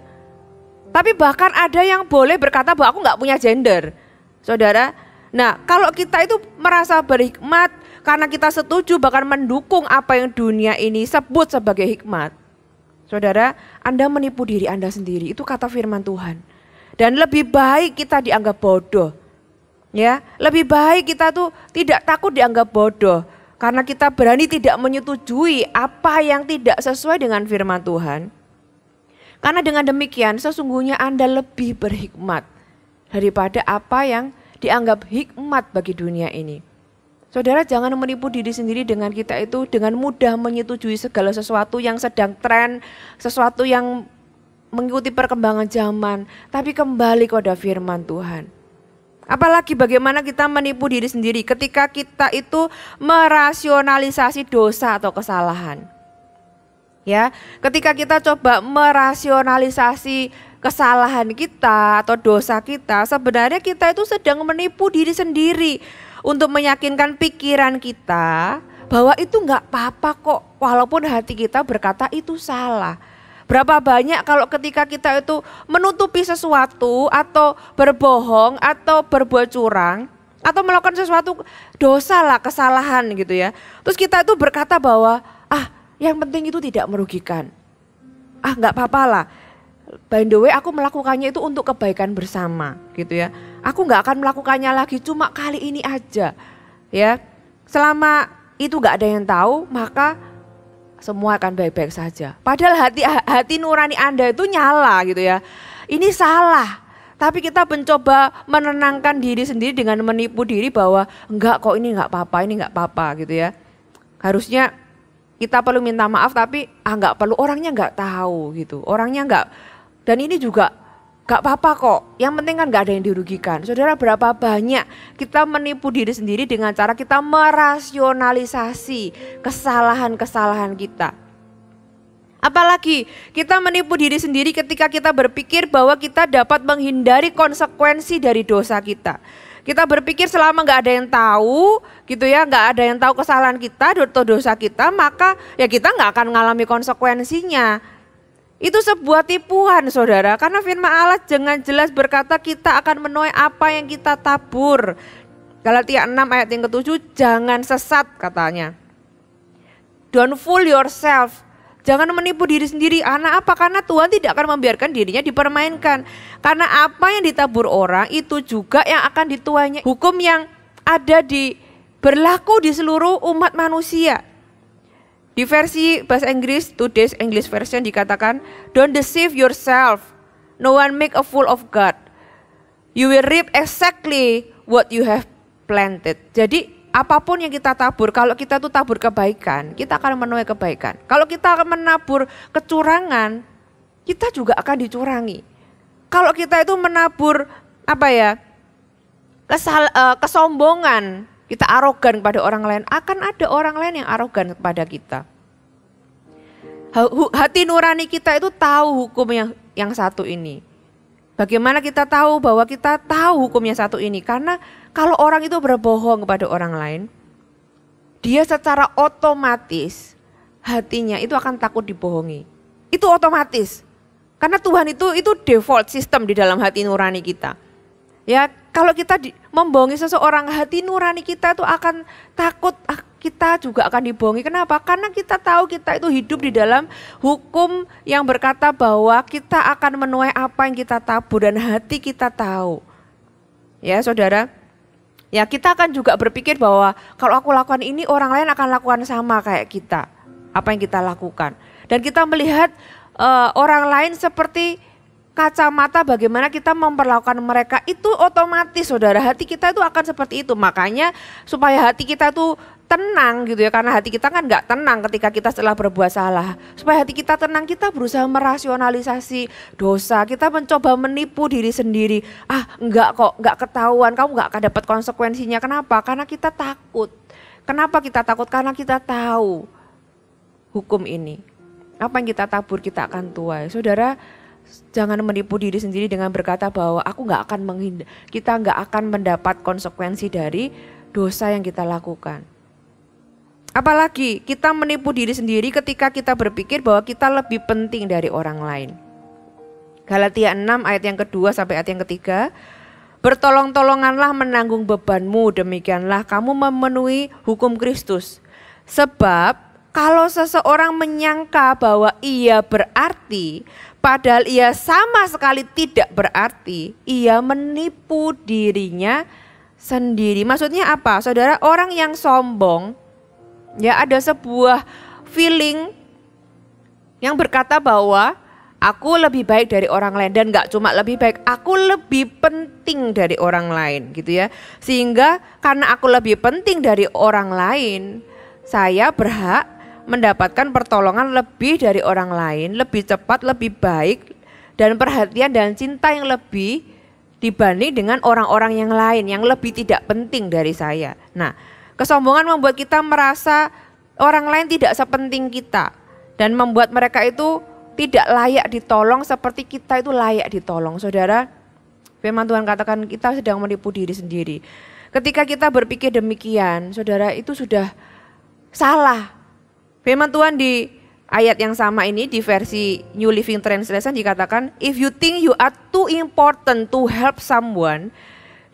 Tapi bahkan ada yang boleh berkata bahwa aku gak punya gender, saudara. Nah, kalau kita itu merasa berhikmat karena kita setuju bahkan mendukung apa yang dunia ini sebut sebagai hikmat, saudara, Anda menipu diri Anda sendiri. Itu kata firman Tuhan. Dan lebih baik kita dianggap bodoh. Ya, lebih baik kita tuh tidak takut dianggap bodoh karena kita berani tidak menyetujui apa yang tidak sesuai dengan firman Tuhan. Karena dengan demikian sesungguhnya Anda lebih berhikmat daripada apa yang dianggap hikmat bagi dunia ini. Saudara, jangan menipu diri sendiri dengan kita itu dengan mudah menyetujui segala sesuatu yang sedang tren, sesuatu yang mengikuti perkembangan zaman, tapi kembali kepada firman Tuhan. Apalagi bagaimana kita menipu diri sendiri ketika kita itu merasionalisasi dosa atau kesalahan. Ya, ketika kita coba merasionalisasi kesalahan kita atau dosa kita, sebenarnya kita itu sedang menipu diri sendiri untuk meyakinkan pikiran kita bahwa itu nggak apa-apa kok, walaupun hati kita berkata itu salah. Berapa banyak kalau ketika kita itu menutupi sesuatu atau berbohong atau berbuat curang atau melakukan sesuatu dosa lah, kesalahan gitu ya. Terus kita itu berkata bahwa yang penting itu tidak merugikan. Nggak apa-apa lah. By the way, aku melakukannya itu untuk kebaikan bersama gitu ya. Aku nggak akan melakukannya lagi cuma kali ini aja. Ya, selama itu nggak ada yang tahu, maka semua akan baik-baik saja. Padahal hati nurani Anda itu nyala gitu ya. Ini salah. Tapi kita mencoba menenangkan diri sendiri dengan menipu diri bahwa enggak kok, ini nggak apa-apa, ini nggak apa-apa gitu ya. Harusnya kita perlu minta maaf, tapi nggak perlu, orangnya nggak tahu gitu, orangnya nggak, dan ini juga nggak apa-apa kok, yang penting kan nggak ada yang dirugikan. Saudara, berapa banyak kita menipu diri sendiri dengan cara kita merasionalisasi kesalahan-kesalahan kita. Apalagi kita menipu diri sendiri ketika kita berpikir bahwa kita dapat menghindari konsekuensi dari dosa kita. Kita berpikir selama nggak ada yang tahu gitu ya, nggak ada yang tahu kesalahan kita atau dosa kita, maka ya kita nggak akan mengalami konsekuensinya. Itu sebuah tipuan, saudara, karena firman Allah dengan jelas berkata kita akan menuai apa yang kita tabur. Galatia 6 ayat yang ke-7, jangan sesat katanya. Don't fool yourself. Jangan menipu diri sendiri. Karena apa? Karena Tuhan tidak akan membiarkan dirinya dipermainkan. Karena apa yang ditabur orang itu juga yang akan dituainya. Hukum yang ada berlaku di seluruh umat manusia. Di versi bahasa Inggris, Today's English Version dikatakan, don't deceive yourself. No one make a fool of God. You will reap exactly what you have planted. Jadi apapun yang kita tabur, kalau kita tuh tabur kebaikan, kita akan menuai kebaikan. Kalau kita akan menabur kecurangan, kita juga akan dicurangi. Kalau kita itu menabur kesombongan, kita arogan kepada orang lain, akan ada orang lain yang arogan kepada kita. Hati nurani kita itu tahu hukum yang satu ini. Bagaimana kita tahu bahwa kita tahu hukum yang satu ini? Karena kalau orang itu berbohong kepada orang lain, dia secara otomatis hatinya itu akan takut dibohongi. Itu otomatis. Karena Tuhan itu default system di dalam hati nurani kita. Ya, kalau kita membohongi seseorang, hati nurani kita itu akan takut, kita juga akan dibohongi. Kenapa? Karena kita tahu kita itu hidup di dalam hukum yang berkata bahwa kita akan menuai apa yang kita tabur, dan hati kita tahu. Ya, saudara. Ya, kita akan juga berpikir bahwa kalau aku lakukan ini, orang lain akan lakukan sama kayak kita. Apa yang kita lakukan. Dan kita melihat orang lain seperti kacamata, bagaimana kita memperlakukan mereka, itu otomatis saudara, hati kita itu akan seperti itu. Makanya supaya hati kita tuh tenang gitu ya, karena hati kita kan nggak tenang ketika kita setelah berbuat salah. Supaya hati kita tenang, kita berusaha merasionalisasi dosa, kita mencoba menipu diri sendiri. Enggak kok, nggak ketahuan, kamu nggak akan dapat konsekuensinya. Kenapa? Karena kita takut. Kenapa kita takut? Karena kita tahu hukum ini. Apa yang kita tabur kita akan tuai. Saudara, jangan menipu diri sendiri dengan berkata bahwa kita nggak akan mendapat konsekuensi dari dosa yang kita lakukan. Apalagi kita menipu diri sendiri ketika kita berpikir bahwa kita lebih penting dari orang lain. Galatia 6 ayat yang kedua sampai ayat yang ketiga. Bertolong-tolonganlah menanggung bebanmu, demikianlah kamu memenuhi hukum Kristus. Sebab kalau seseorang menyangka bahwa ia berarti, padahal ia sama sekali tidak berarti, ia menipu dirinya sendiri. Maksudnya apa? Saudara, orang yang sombong, ya ada sebuah feeling yang berkata bahwa aku lebih baik dari orang lain, dan gak cuma lebih baik, aku lebih penting dari orang lain gitu ya. Sehingga karena aku lebih penting dari orang lain, saya berhak mendapatkan pertolongan lebih dari orang lain, lebih cepat, lebih baik, dan perhatian dan cinta yang lebih dibanding dengan orang-orang yang lain yang lebih tidak penting dari saya. Nah, kesombongan membuat kita merasa orang lain tidak sepenting kita dan membuat mereka itu tidak layak ditolong seperti kita itu layak ditolong. Saudara, firman Tuhan katakan kita sedang menipu diri sendiri. Ketika kita berpikir demikian, saudara, itu sudah salah. Firman Tuhan di ayat yang sama ini di versi New Living Translation dikatakan, if you think you are too important to help someone,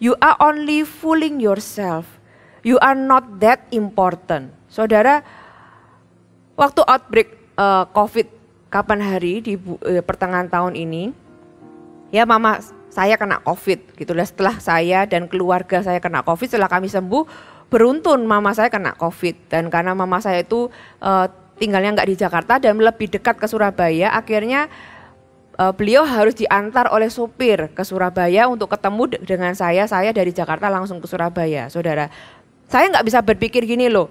you are only fooling yourself. You are not that important. Saudara, waktu outbreak COVID kapan hari di pertengahan tahun ini, ya mama saya kena COVID gitu lah. Setelah saya dan keluarga saya kena COVID, setelah kami sembuh, beruntun mama saya kena COVID. Dan karena mama saya itu tinggalnya nggak di Jakarta dan lebih dekat ke Surabaya, akhirnya beliau harus diantar oleh supir ke Surabaya untuk ketemu dengan saya dari Jakarta langsung ke Surabaya. Saudara, saya nggak bisa berpikir gini loh,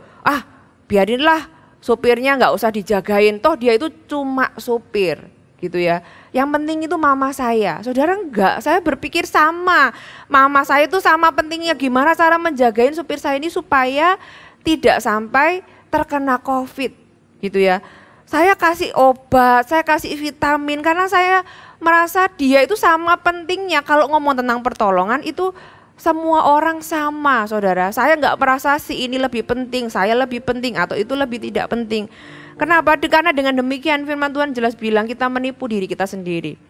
biarinlah supirnya nggak usah dijagain, toh dia itu cuma supir gitu ya. Yang penting itu mama saya. Saudara, enggak, saya berpikir sama. Mama saya itu sama pentingnya, gimana cara menjagain supir saya ini supaya tidak sampai terkena COVID gitu ya. Saya kasih obat, saya kasih vitamin karena saya merasa dia itu sama pentingnya. Kalau ngomong tentang pertolongan itu semua orang sama, saudara. Saya nggak merasa si ini lebih penting, saya lebih penting atau itu lebih tidak penting. Kenapa? Karena dengan demikian firman Tuhan jelas bilang kita menipu diri kita sendiri.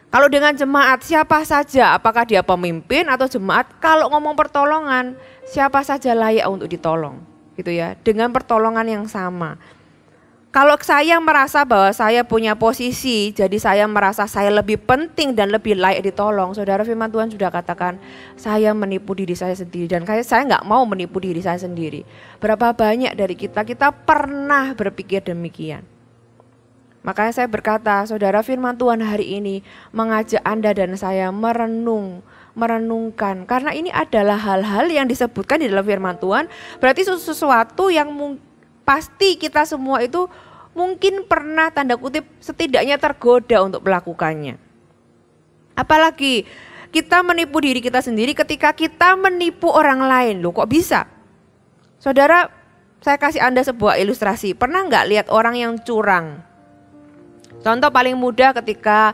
Kalau dengan jemaat siapa saja, apakah dia pemimpin atau jemaat, kalau ngomong pertolongan siapa saja layak untuk ditolong gitu ya, dengan pertolongan yang sama. Kalau saya merasa bahwa saya punya posisi, jadi saya merasa saya lebih penting dan lebih layak ditolong. Saudara, firman Tuhan sudah katakan, saya menipu diri saya sendiri dan saya nggak mau menipu diri saya sendiri. Berapa banyak dari kita pernah berpikir demikian. Makanya saya berkata, saudara, firman Tuhan hari ini mengajak Anda dan saya merenungkan. Karena ini adalah hal-hal yang disebutkan di dalam firman Tuhan, berarti sesuatu yang pasti kita semua itu mungkin pernah tanda kutip setidaknya tergoda untuk melakukannya. Apalagi kita menipu diri kita sendiri ketika kita menipu orang lain. Loh, kok bisa? Saudara, saya kasih Anda sebuah ilustrasi. Pernah nggak lihat orang yang curang? Contoh paling mudah ketika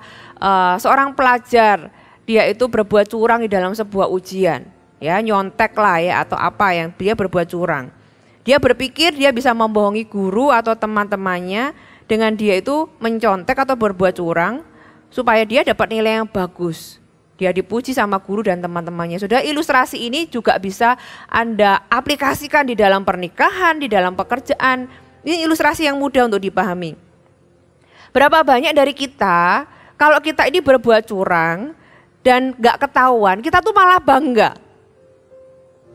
seorang pelajar, dia itu berbuat curang di dalam sebuah ujian. Ya, nyontek lah ya atau apa yang dia berbuat curang. Dia berpikir dia bisa membohongi guru atau teman-temannya dengan dia itu mencontek atau berbuat curang supaya dia dapat nilai yang bagus. Dia dipuji sama guru dan teman-temannya. Sudah, ilustrasi ini juga bisa Anda aplikasikan di dalam pernikahan, di dalam pekerjaan. Ini ilustrasi yang mudah untuk dipahami. Berapa banyak dari kita, kalau kita ini berbuat curang dan gak ketahuan, kita tuh malah bangga.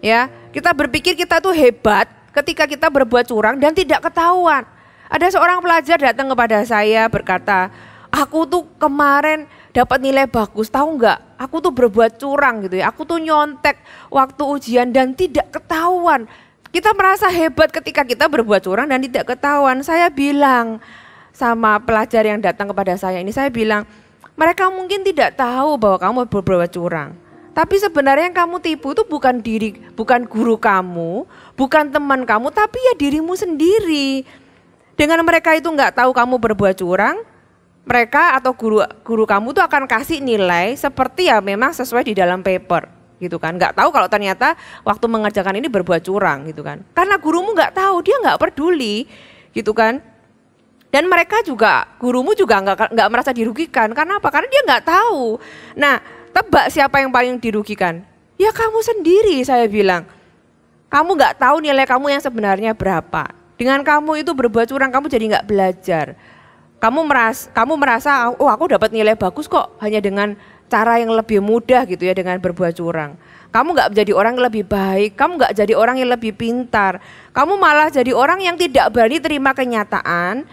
Ya, kita berpikir kita tuh hebat ketika kita berbuat curang dan tidak ketahuan. Ada seorang pelajar datang kepada saya berkata, aku tuh kemarin dapat nilai bagus, tahu nggak? Aku tuh berbuat curang gitu ya, aku tuh nyontek waktu ujian dan tidak ketahuan. Kita merasa hebat ketika kita berbuat curang dan tidak ketahuan. Saya bilang sama pelajar yang datang kepada saya ini, saya bilang, mereka mungkin tidak tahu bahwa kamu berbuat curang. Tapi sebenarnya yang kamu tipu itu bukan guru kamu, bukan teman kamu, tapi ya dirimu sendiri. Dengan mereka itu nggak tahu kamu berbuat curang, mereka atau guru kamu tuh akan kasih nilai seperti ya memang sesuai di dalam paper gitu kan. Nggak tahu kalau ternyata waktu mengerjakan ini berbuat curang gitu kan. Karena gurumu nggak tahu, dia nggak peduli gitu kan. Dan mereka juga, gurumu juga nggak merasa dirugikan. Karena apa? Karena dia nggak tahu. Nah, tebak siapa yang paling dirugikan? Ya kamu sendiri, saya bilang. Kamu nggak tahu nilai kamu yang sebenarnya berapa. Dengan kamu itu berbuat curang, kamu jadi nggak belajar. Kamu merasa, oh aku dapat nilai bagus kok hanya dengan cara yang lebih mudah gitu ya, dengan berbuat curang. Kamu nggak menjadi orang yang lebih baik, kamu nggak jadi orang yang lebih pintar. Kamu malah jadi orang yang tidak berani terima kenyataan,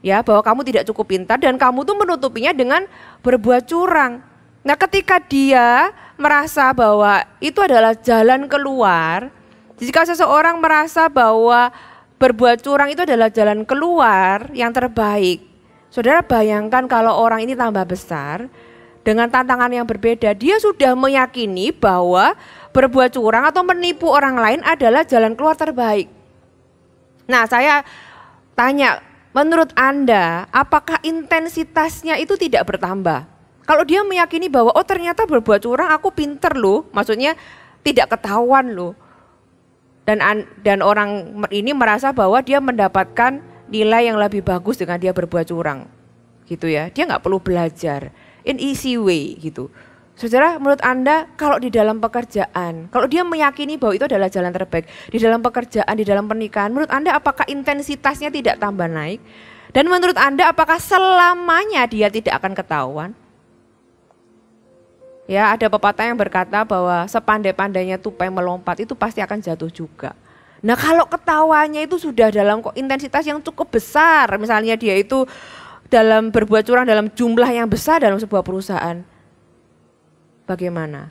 ya bahwa kamu tidak cukup pintar dan kamu tuh menutupinya dengan berbuat curang. Nah ketika dia merasa bahwa itu adalah jalan keluar, jika seseorang merasa bahwa berbuat curang itu adalah jalan keluar yang terbaik, saudara bayangkan kalau orang ini tambah besar dengan tantangan yang berbeda, dia sudah meyakini bahwa berbuat curang atau menipu orang lain adalah jalan keluar terbaik. Nah saya tanya, menurut Anda apakah intensitasnya itu tidak bertambah? Kalau dia meyakini bahwa oh ternyata berbuat curang aku pinter loh, maksudnya tidak ketahuan loh. Dan orang ini merasa bahwa dia mendapatkan nilai yang lebih bagus dengan dia berbuat curang. Gitu ya, dia nggak perlu belajar, in easy way gitu. Saudara, menurut Anda kalau di dalam pekerjaan, kalau dia meyakini bahwa itu adalah jalan terbaik, di dalam pekerjaan, di dalam pernikahan, menurut Anda apakah intensitasnya tidak tambah naik? Dan menurut Anda apakah selamanya dia tidak akan ketahuan? Ya, ada pepatah yang berkata bahwa sepandai-pandainya tupai melompat itu pasti akan jatuh juga. Nah kalau ketahuannya itu sudah dalam intensitas yang cukup besar, misalnya dia itu dalam berbuat curang dalam jumlah yang besar dalam sebuah perusahaan, bagaimana?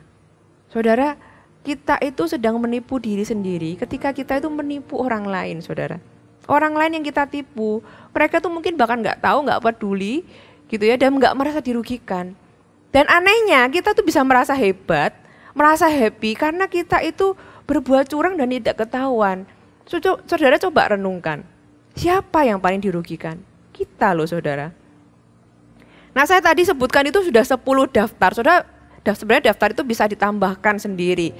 Saudara, kita itu sedang menipu diri sendiri ketika kita itu menipu orang lain, saudara. Orang lain yang kita tipu, mereka tuh mungkin bahkan nggak tahu, nggak peduli, gitu ya, dan nggak merasa dirugikan. Dan anehnya kita tuh bisa merasa hebat, merasa happy karena kita itu berbuat curang dan tidak ketahuan. Saudara coba renungkan, siapa yang paling dirugikan? Kita loh saudara. Nah saya tadi sebutkan itu sudah 10 daftar, saudara sebenarnya daftar itu bisa ditambahkan sendiri.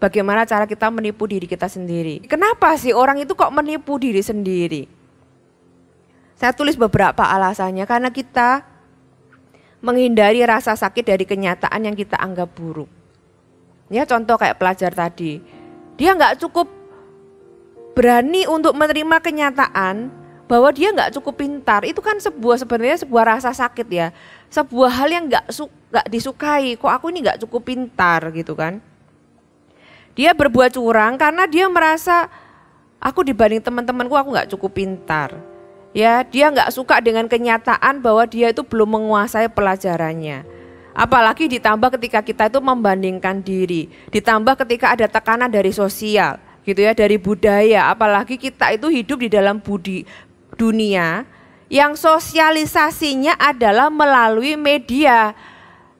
Bagaimana cara kita menipu diri kita sendiri. Kenapa sih orang itu kok menipu diri sendiri? Saya tulis beberapa alasannya, karena kita menghindari rasa sakit dari kenyataan yang kita anggap buruk. Ya contoh kayak pelajar tadi, dia nggak cukup berani untuk menerima kenyataan bahwa dia nggak cukup pintar. Itu kan sebenarnya sebuah rasa sakit ya, sebuah hal yang nggak disukai. Kok aku ini nggak cukup pintar gitu kan? Dia berbuat curang karena dia merasa aku dibanding teman-temanku aku nggak cukup pintar. Ya, dia nggak suka dengan kenyataan bahwa dia itu belum menguasai pelajarannya. Apalagi ditambah ketika kita itu membandingkan diri, ditambah ketika ada tekanan dari sosial, gitu ya, dari budaya. Apalagi kita itu hidup di dalam dunia yang sosialisasinya adalah melalui media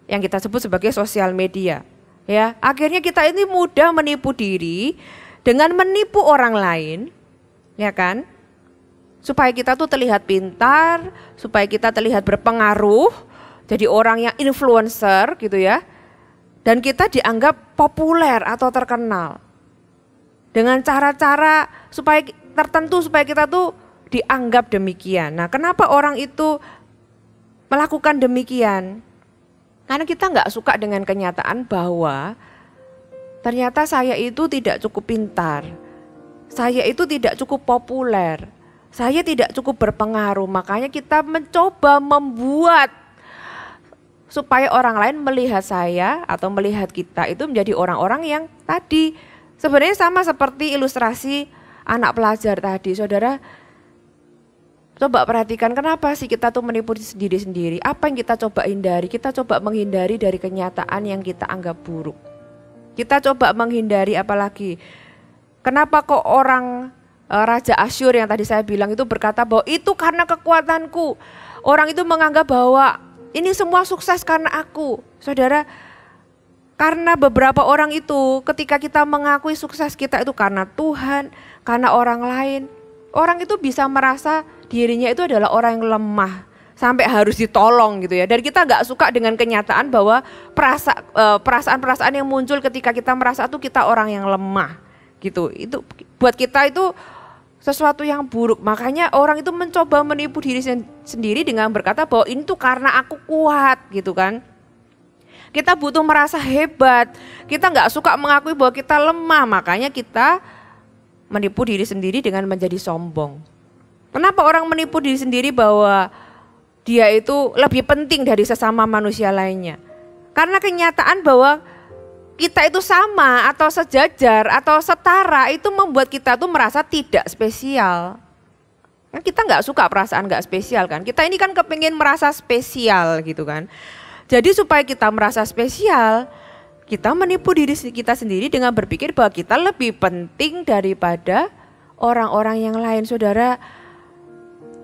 yang kita sebut sebagai sosial media. Ya, akhirnya kita ini mudah menipu diri dengan menipu orang lain, ya kan? Supaya kita tuh terlihat pintar, supaya kita terlihat berpengaruh, jadi orang yang influencer gitu ya. Dan kita dianggap populer atau terkenal. Dengan cara-cara tertentu supaya kita tuh dianggap demikian. Nah kenapa orang itu melakukan demikian? Karena kita nggak suka dengan kenyataan bahwa ternyata saya itu tidak cukup pintar. Saya itu tidak cukup populer. Saya tidak cukup berpengaruh, makanya kita mencoba membuat supaya orang lain melihat saya atau melihat kita itu menjadi orang-orang yang tadi. Sebenarnya sama seperti ilustrasi anak pelajar tadi, saudara. Coba perhatikan kenapa sih kita tuh menipu diri sendiri. Apa yang kita coba hindari? Kita coba menghindari dari kenyataan yang kita anggap buruk. Kita coba menghindari apalagi. Kenapa kok orang Raja Asyur yang tadi saya bilang itu berkata bahwa itu karena kekuatanku. Orang itu menganggap bahwa ini semua sukses karena aku. Saudara, karena beberapa orang itu ketika kita mengakui sukses kita itu karena Tuhan, karena orang lain. Orang itu bisa merasa dirinya itu adalah orang yang lemah sampai harus ditolong gitu ya. Dan kita nggak suka dengan kenyataan bahwa perasaan-perasaan yang muncul ketika kita merasa tuh kita orang yang lemah gitu. Itu buat kita itu sesuatu yang buruk. Makanya orang itu mencoba menipu diri sendiri dengan berkata bahwa ini tuh karena aku kuat gitu kan. Kita butuh merasa hebat. Kita nggak suka mengakui bahwa kita lemah. Makanya kita menipu diri sendiri dengan menjadi sombong. Kenapa orang menipu diri sendiri bahwa dia itu lebih penting dari sesama manusia lainnya? Karena kenyataan bahwa kita itu sama atau sejajar atau setara itu membuat kita tuh merasa tidak spesial. Kan kita nggak suka perasaan nggak spesial kan? Kita ini kan kepingin merasa spesial gitu kan? Jadi supaya kita merasa spesial, kita menipu diri kita sendiri dengan berpikir bahwa kita lebih penting daripada orang-orang yang lain. Saudara,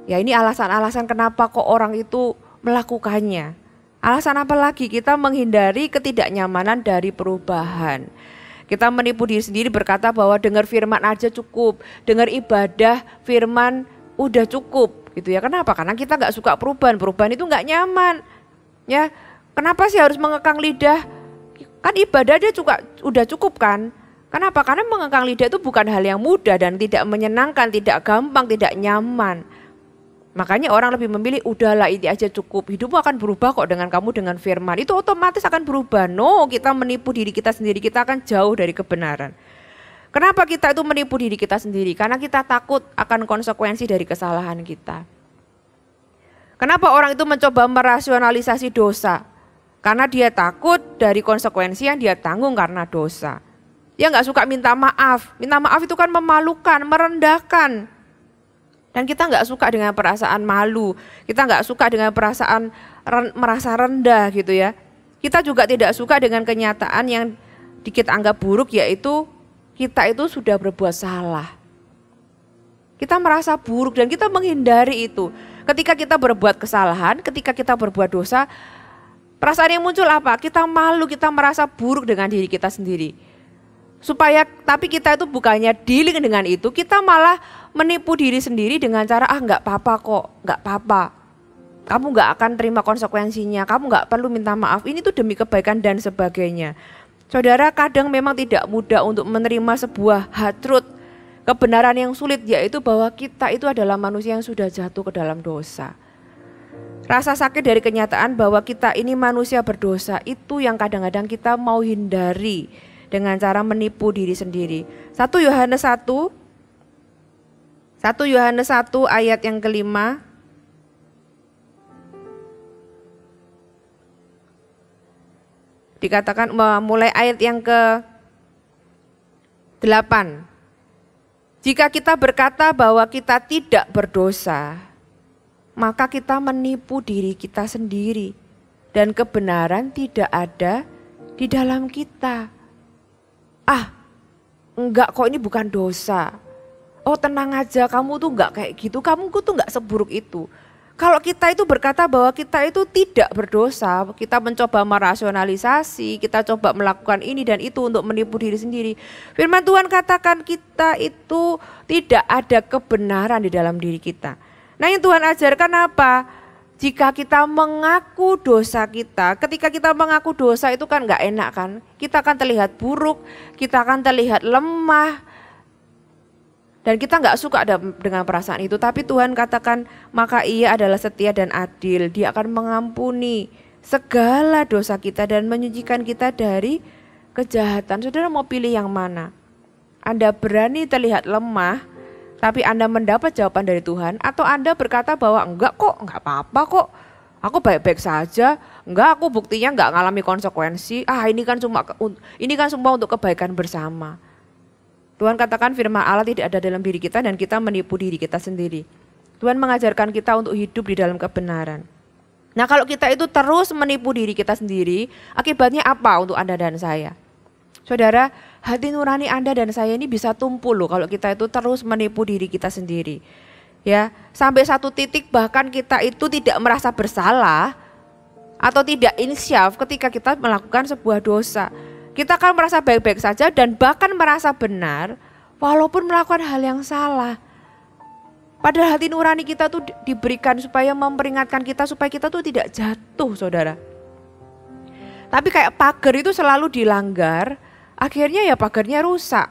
ya ini alasan-alasan kenapa kok orang itu melakukannya. Alasan apa lagi? Kita menghindari ketidaknyamanan dari perubahan. Kita menipu diri sendiri berkata bahwa dengar firman aja cukup, dengar ibadah firman udah cukup gitu ya. Kenapa? Karena kita nggak suka perubahan. Perubahan itu nggak nyaman. Ya, kenapa sih harus mengekang lidah? Kan ibadah dia juga udah cukup kan? Kenapa? Karena mengekang lidah itu bukan hal yang mudah dan tidak menyenangkan, tidak gampang, tidak nyaman. Makanya orang lebih memilih udahlah ini aja cukup. Hidupmu akan berubah kok dengan kamu dengan firman. Itu otomatis akan berubah. No, kita menipu diri kita sendiri, kita akan jauh dari kebenaran. Kenapa kita itu menipu diri kita sendiri? Karena kita takut akan konsekuensi dari kesalahan kita. Kenapa orang itu mencoba merasionalisasi dosa? Karena dia takut dari konsekuensi yang dia tanggung karena dosa. Dia nggak suka minta maaf. Minta maaf itu kan memalukan, merendahkan. Dan kita nggak suka dengan perasaan malu. Kita nggak suka dengan perasaan merasa rendah gitu ya. Kita juga tidak suka dengan kenyataan yang kita anggap buruk, yaitu kita itu sudah berbuat salah. Kita merasa buruk dan kita menghindari itu. Ketika kita berbuat kesalahan, ketika kita berbuat dosa, perasaan yang muncul apa? Kita malu, kita merasa buruk dengan diri kita sendiri. Tapi kita itu bukannya dealing dengan itu, kita malah menipu diri sendiri dengan cara nggak apa-apa kok, nggak apa-apa. Kamu nggak akan terima konsekuensinya, kamu nggak perlu minta maaf, ini tuh demi kebaikan dan sebagainya. Saudara, kadang memang tidak mudah untuk menerima sebuah hard truth, kebenaran yang sulit, yaitu bahwa kita itu adalah manusia yang sudah jatuh ke dalam dosa. Rasa sakit dari kenyataan bahwa kita ini manusia berdosa itu yang kadang-kadang kita mau hindari dengan cara menipu diri sendiri. 1 Yohanes 1 ayat yang kelima. Dikatakan mulai ayat yang ke-8. Jika kita berkata bahwa kita tidak berdosa, maka kita menipu diri kita sendiri dan kebenaran tidak ada di dalam kita. Enggak kok, ini bukan dosa. Oh tenang aja, kamu tuh enggak kayak gitu, kamu tuh enggak seburuk itu. Kalau kita itu berkata bahwa kita itu tidak berdosa, kita mencoba merasionalisasi, kita coba melakukan ini dan itu untuk menipu diri sendiri. Firman Tuhan katakan kita itu tidak ada kebenaran di dalam diri kita. Nah yang Tuhan ajarkan apa? Jika kita mengaku dosa kita, ketika kita mengaku dosa itu kan gak enak kan. Kita akan terlihat buruk, kita akan terlihat lemah. Dan kita gak suka dengan perasaan itu. Tapi Tuhan katakan maka Ia adalah setia dan adil. Dia akan mengampuni segala dosa kita dan menyucikan kita dari kejahatan. Saudara mau pilih yang mana? Anda berani terlihat lemah, tapi Anda mendapat jawaban dari Tuhan, atau Anda berkata bahwa enggak kok, enggak apa-apa kok, aku baik-baik saja, enggak, aku buktinya enggak ngalami konsekuensi, ini kan semua untuk kebaikan bersama. Tuhan katakan firman Allah tidak ada dalam diri kita dan kita menipu diri kita sendiri. Tuhan mengajarkan kita untuk hidup di dalam kebenaran. Nah, kalau kita itu terus menipu diri kita sendiri, akibatnya apa untuk Anda dan saya? Saudara, hati nurani Anda dan saya ini bisa tumpul loh kalau kita itu terus menipu diri kita sendiri. Ya, sampai satu titik bahkan kita itu tidak merasa bersalah atau tidak insyaf ketika kita melakukan sebuah dosa. Kita akan merasa baik-baik saja dan bahkan merasa benar walaupun melakukan hal yang salah. Padahal hati nurani kita tuh diberikan supaya memperingatkan kita supaya kita tuh tidak jatuh, saudara. Tapi kayak pagar itu selalu dilanggar, akhirnya ya pagarnya rusak.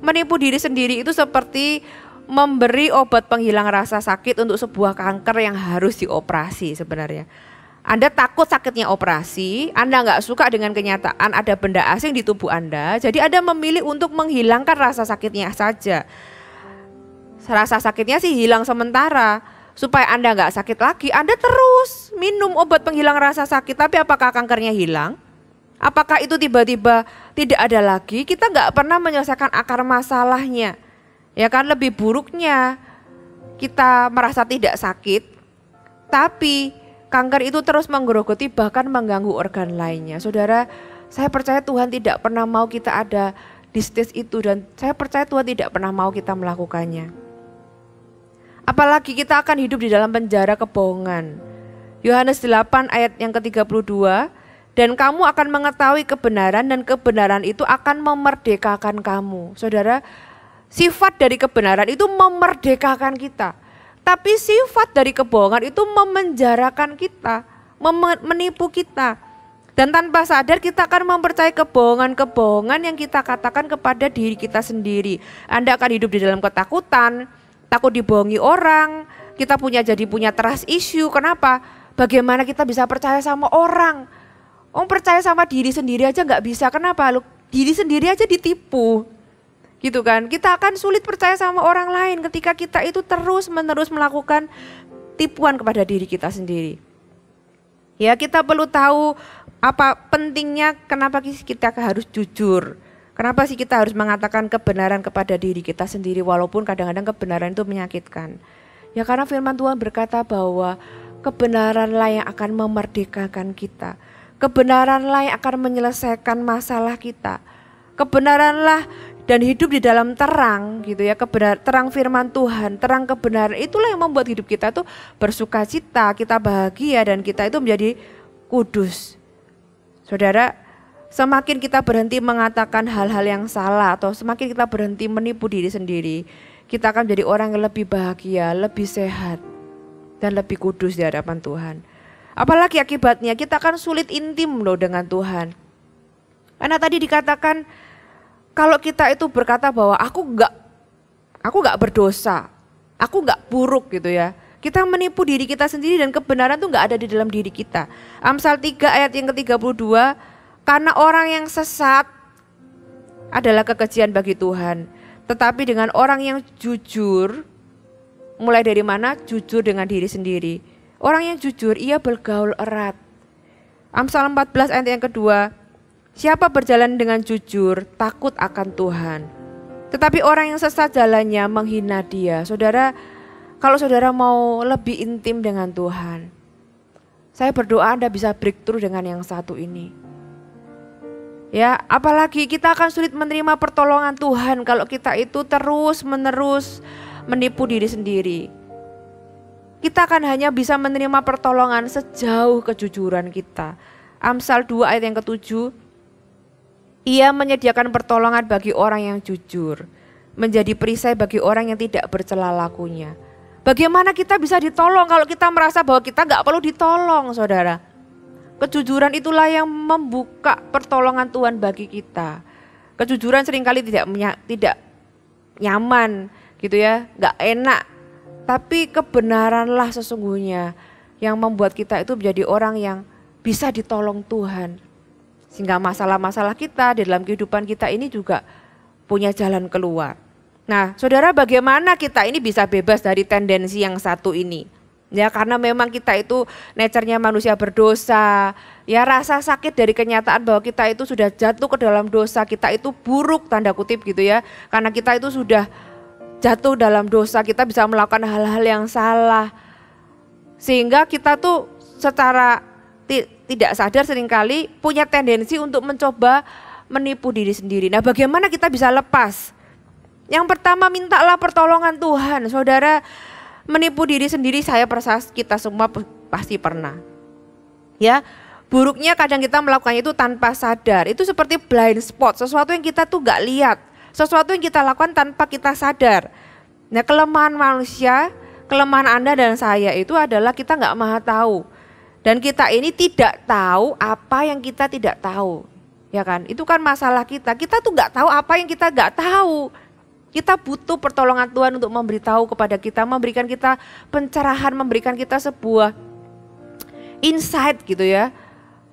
Menipu diri sendiri itu seperti memberi obat penghilang rasa sakit untuk sebuah kanker yang harus dioperasi sebenarnya. Anda takut sakitnya operasi, Anda nggak suka dengan kenyataan ada benda asing di tubuh Anda, jadi Anda memilih untuk menghilangkan rasa sakitnya saja. Rasa sakitnya sih hilang sementara, supaya Anda nggak sakit lagi, Anda terus minum obat penghilang rasa sakit, tapi apakah kankernya hilang? Apakah itu tiba-tiba tidak ada lagi? Kita nggak pernah menyelesaikan akar masalahnya. Ya kan, lebih buruknya kita merasa tidak sakit, tapi kanker itu terus menggerogoti bahkan mengganggu organ lainnya. Saudara, saya percaya Tuhan tidak pernah mau kita ada di stage itu dan saya percaya Tuhan tidak pernah mau kita melakukannya. Apalagi kita akan hidup di dalam penjara kebohongan. Yohanes 8 ayat yang ke-32, dan kamu akan mengetahui kebenaran dan kebenaran itu akan memerdekakan kamu. Saudara, sifat dari kebenaran itu memerdekakan kita. Tapi sifat dari kebohongan itu memenjarakan kita, menipu kita. Dan tanpa sadar kita akan mempercayai kebohongan-kebohongan yang kita katakan kepada diri kita sendiri. Anda akan hidup di dalam ketakutan, takut dibohongi orang, kita jadi punya trust issue. Kenapa? Bagaimana kita bisa percaya sama orang? Percaya sama diri sendiri aja nggak bisa. Kenapa? Diri sendiri aja ditipu. Gitu kan? Kita akan sulit percaya sama orang lain ketika kita itu terus-menerus melakukan tipuan kepada diri kita sendiri. Ya, kita perlu tahu apa pentingnya kenapa kita harus jujur. Kenapa sih kita harus mengatakan kebenaran kepada diri kita sendiri walaupun kadang-kadang kebenaran itu menyakitkan? Ya karena firman Tuhan berkata bahwa kebenaranlah yang akan memerdekakan kita. Kebenaranlah yang akan menyelesaikan masalah kita. Kebenaranlah dan hidup di dalam terang gitu ya, terang firman Tuhan, terang kebenaran itulah yang membuat hidup kita tuh bersukacita, kita bahagia dan kita itu menjadi kudus. Saudara, semakin kita berhenti mengatakan hal-hal yang salah atau semakin kita berhenti menipu diri sendiri, kita akan menjadi orang yang lebih bahagia, lebih sehat, dan lebih kudus di hadapan Tuhan. Apalagi akibatnya kita akan sulit intim loh dengan Tuhan. Karena tadi dikatakan kalau kita itu berkata bahwa aku enggak berdosa, aku enggak buruk gitu ya. Kita menipu diri kita sendiri dan kebenaran itu enggak ada di dalam diri kita. Amsal 3 ayat yang ke-32, karena orang yang sesat adalah kekejian bagi Tuhan. Tetapi dengan orang yang jujur, mulai dari mana? Jujur dengan diri sendiri. Orang yang jujur, ia bergaul erat. Amsal 14 ayat yang kedua, siapa berjalan dengan jujur, takut akan Tuhan. Tetapi orang yang sesat jalannya menghina Dia. Saudara, kalau saudara mau lebih intim dengan Tuhan, saya berdoa Anda bisa breakthrough dengan yang satu ini. Ya, apalagi kita akan sulit menerima pertolongan Tuhan kalau kita itu terus-menerus menipu diri sendiri. Kita akan hanya bisa menerima pertolongan sejauh kejujuran kita. Amsal 2 ayat yang ke-7, ia menyediakan pertolongan bagi orang yang jujur, menjadi perisai bagi orang yang tidak bercela lakunya. Bagaimana kita bisa ditolong kalau kita merasa bahwa kita gak perlu ditolong, saudara? Kejujuran itulah yang membuka pertolongan Tuhan bagi kita. Kejujuran seringkali tidak nyaman gitu ya, gak enak. Tapi kebenaranlah sesungguhnya yang membuat kita itu menjadi orang yang bisa ditolong Tuhan. Sehingga masalah-masalah kita di dalam kehidupan kita ini juga punya jalan keluar. Nah, saudara, bagaimana kita ini bisa bebas dari tendensi yang satu ini? Ya, karena memang kita itu nature-nya manusia berdosa. Ya, rasa sakit dari kenyataan bahwa kita itu sudah jatuh ke dalam dosa, kita itu buruk tanda kutip gitu ya. Karena kita itu sudah jatuh dalam dosa, kita bisa melakukan hal-hal yang salah. Sehingga kita tuh secara tidak sadar seringkali punya tendensi untuk mencoba menipu diri sendiri. Nah, bagaimana kita bisa lepas? Yang pertama, mintalah pertolongan Tuhan. Saudara, menipu diri sendiri kita semua pasti pernah. Ya, buruknya kadang kita melakukannya itu tanpa sadar. Itu seperti blind spot, sesuatu yang kita tuh gak lihat. Sesuatu yang kita lakukan tanpa kita sadar. Nah, kelemahan manusia, kelemahan Anda dan saya itu adalah kita gak maha tahu. Dan kita ini tidak tahu apa yang kita tidak tahu. Ya kan, itu kan masalah kita. Kita tuh gak tahu apa yang kita gak tahu. Kita butuh pertolongan Tuhan untuk memberitahu kepada kita, memberikan kita pencerahan, memberikan kita sebuah insight gitu ya.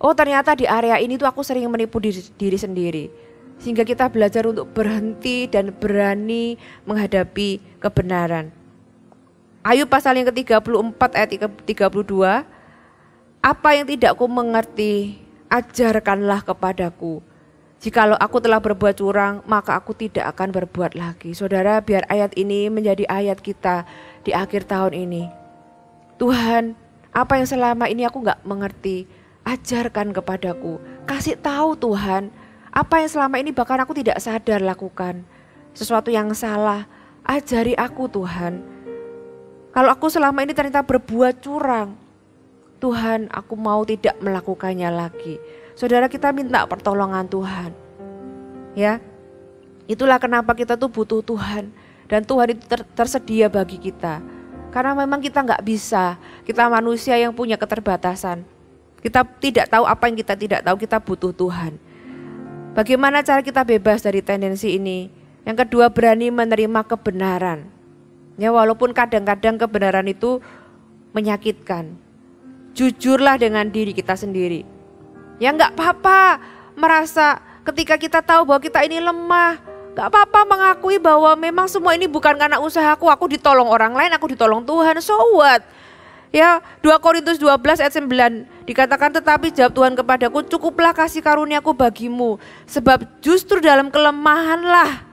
Oh, ternyata di area ini tuh aku sering menipu diri sendiri. Sehingga kita belajar untuk berhenti dan berani menghadapi kebenaran. Ayub pasal yang ke-34 ayat 32. Apa yang tidak ku mengerti, ajarkanlah kepadaku. Jikalau aku telah berbuat curang, maka aku tidak akan berbuat lagi. Saudara, biar ayat ini menjadi ayat kita di akhir tahun ini. Tuhan, apa yang selama ini aku gak mengerti, ajarkan kepadaku. Kasih tahu Tuhan, apa yang selama ini bahkan aku tidak sadar lakukan. Sesuatu yang salah, ajari aku Tuhan. Kalau aku selama ini ternyata berbuat curang, Tuhan, aku mau tidak melakukannya lagi. Saudara, kita minta pertolongan Tuhan. Ya, itulah kenapa kita tuh butuh Tuhan. Dan Tuhan itu tersedia bagi kita. Karena memang kita gak bisa. Kita manusia yang punya keterbatasan. Kita tidak tahu apa yang kita tidak tahu, kita butuh Tuhan. Bagaimana cara kita bebas dari tendensi ini? Yang kedua, berani menerima kebenaran. Ya, walaupun kadang-kadang kebenaran itu menyakitkan. Jujurlah dengan diri kita sendiri. Ya gak apa-apa merasa ketika kita tahu bahwa kita ini lemah. Gak apa-apa mengakui bahwa memang semua ini bukan karena usahaku. Aku ditolong orang lain, aku ditolong Tuhan. So what? Ya, 2 Korintus 12 ayat 9 dikatakan, tetapi jawab Tuhan kepadaku, cukuplah kasih karuniaku bagimu. Sebab justru dalam kelemahanlah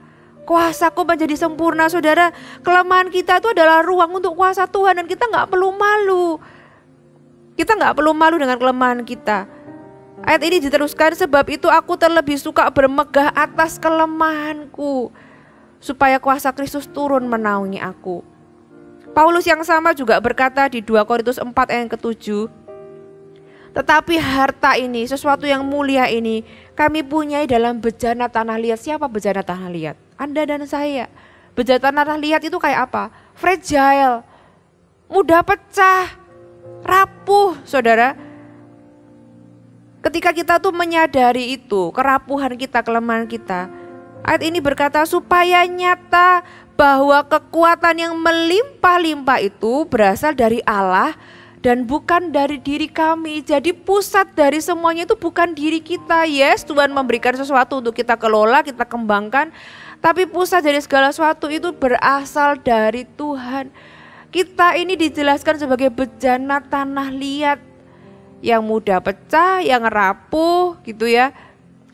kuasaku menjadi sempurna. Saudara, kelemahan kita itu adalah ruang untuk kuasa Tuhan. Dan kita gak perlu malu. Kita gak perlu malu dengan kelemahan kita. Ayat ini diteruskan, sebab itu aku terlebih suka bermegah atas kelemahanku, supaya kuasa Kristus turun menaungi aku. Paulus yang sama juga berkata di 2 Korintus 4 ayat ke-7, tetapi harta ini, sesuatu yang mulia ini, kami punyai dalam bejana tanah liat. Siapa bejana tanah liat? Anda dan saya. Bejana tanah liat itu kayak apa? Fragile, mudah pecah, rapuh, saudara. Ketika kita tuh menyadari itu, kerapuhan kita, kelemahan kita. Ayat ini berkata, supaya nyata bahwa kekuatan yang melimpah-limpah itu berasal dari Allah dan bukan dari diri kami. Jadi pusat dari semuanya itu bukan diri kita. Yes, Tuhan memberikan sesuatu untuk kita kelola, kita kembangkan. Tapi pusat dari segala sesuatu itu berasal dari Tuhan. Kita ini dijelaskan sebagai bejana tanah liat. Yang mudah pecah, yang rapuh gitu ya.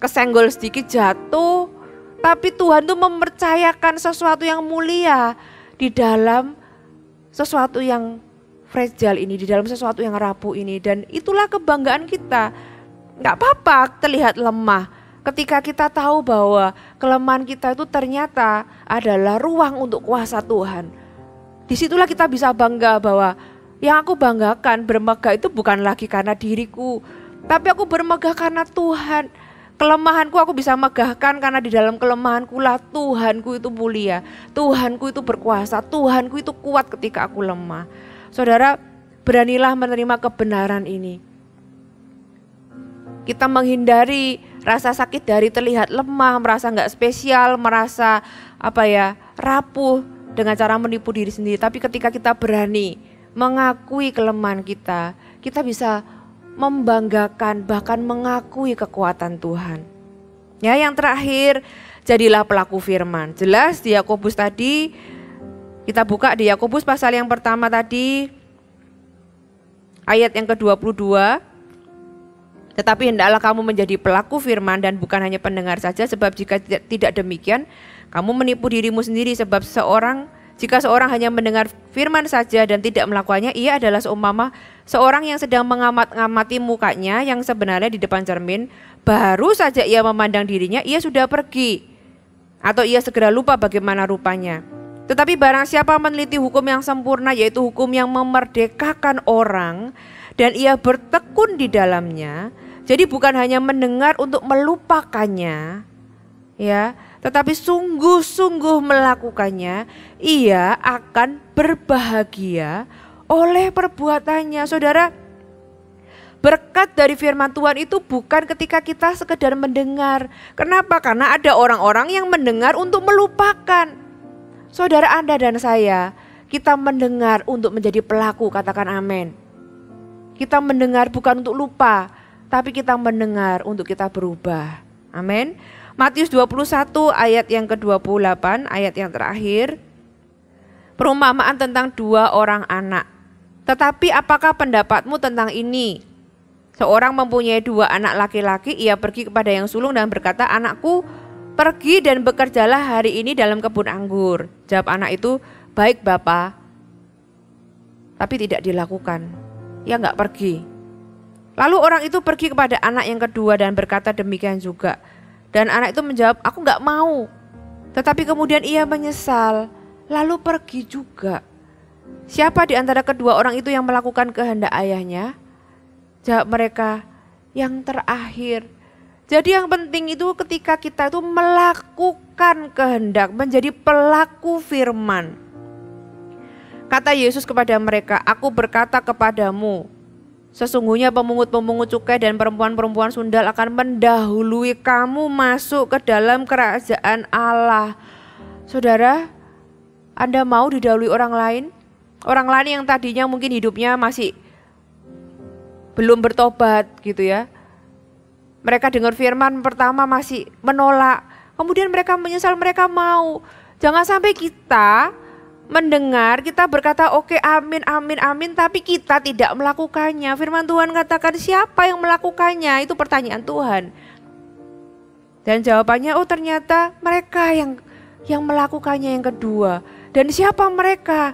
Kesenggol sedikit jatuh. Tapi Tuhan tuh mempercayakan sesuatu yang mulia di dalam sesuatu yang fragile ini, di dalam sesuatu yang rapuh ini. Dan itulah kebanggaan kita. Gak apa-apa terlihat lemah ketika kita tahu bahwa kelemahan kita itu ternyata adalah ruang untuk kuasa Tuhan. Disitulah kita bisa bangga bahwa yang aku banggakan bermegah itu bukan lagi karena diriku, tapi aku bermegah karena Tuhan. Kelemahanku aku bisa megahkan karena di dalam kelemahanku lah Tuhanku itu mulia, Tuhanku itu berkuasa, Tuhanku itu kuat ketika aku lemah. Saudara, beranilah menerima kebenaran ini. Kita menghindari rasa sakit dari terlihat lemah, merasa gak spesial, merasa rapuh dengan cara menipu diri sendiri. Tapi ketika kita berani mengakui kelemahan kita, kita bisa membanggakan bahkan mengakui kekuatan Tuhan. Ya, yang terakhir, jadilah pelaku firman. Jelas di Yakobus tadi, kita buka di Yakobus pasal yang pertama tadi, ayat yang ke-22. Tetapi hendaklah kamu menjadi pelaku firman dan bukan hanya pendengar saja, sebab jika tidak demikian, Kamu menipu dirimu sendiri, sebab jika seorang hanya mendengar firman saja dan tidak melakukannya, ia adalah seumpama seorang yang sedang mengamati mukanya yang sebenarnya di depan cermin. Baru saja ia memandang dirinya, ia sudah pergi, atau ia segera lupa bagaimana rupanya. Tetapi barang siapa meneliti hukum yang sempurna, yaitu hukum yang memerdekakan orang, dan ia bertekun di dalamnya, jadi bukan hanya mendengar untuk melupakannya, ya, tetapi sungguh-sungguh melakukannya, ia akan berbahagia oleh perbuatannya. Saudara, berkat dari firman Tuhan itu bukan ketika kita sekedar mendengar. Kenapa? Karena ada orang-orang yang mendengar untuk melupakan. Saudara, Anda dan saya, kita mendengar untuk menjadi pelaku, katakan amin. Kita mendengar bukan untuk lupa, tapi kita mendengar untuk kita berubah. Amin. Matius 21 ayat yang ke-28, ayat yang terakhir. Perumpamaan tentang 2 orang anak. Tetapi apakah pendapatmu tentang ini? Seorang mempunyai 2 anak laki-laki, ia pergi kepada yang sulung dan berkata, anakku, pergi dan bekerjalah hari ini dalam kebun anggur. Jawab anak itu, baik Bapa. Tapi tidak dilakukan. Ia enggak pergi. Lalu orang itu pergi kepada anak yang kedua dan berkata demikian juga. Dan anak itu menjawab, aku enggak mau. Tetapi kemudian ia menyesal, lalu pergi juga. Siapa di antara kedua orang itu yang melakukan kehendak ayahnya? Jawab mereka, yang terakhir. Jadi yang penting itu ketika kita itu melakukan kehendak, menjadi pelaku firman. Kata Yesus kepada mereka, aku berkata kepadamu, sesungguhnya pemungut-pemungut cukai dan perempuan-perempuan sundal akan mendahului kamu masuk ke dalam kerajaan Allah. Saudara, Anda mau didahului orang lain? Orang lain yang tadinya mungkin hidupnya masih belum bertobat gitu ya. Mereka dengar firman pertama masih menolak. Kemudian mereka menyesal, mereka mau. Jangan sampai kita mendengar, kita berkata oke, amin, amin, amin, tapi kita tidak melakukannya. Firman Tuhan katakan siapa yang melakukannya? Itu pertanyaan Tuhan. Dan jawabannya, oh ternyata mereka yang melakukannya yang kedua. Dan siapa mereka?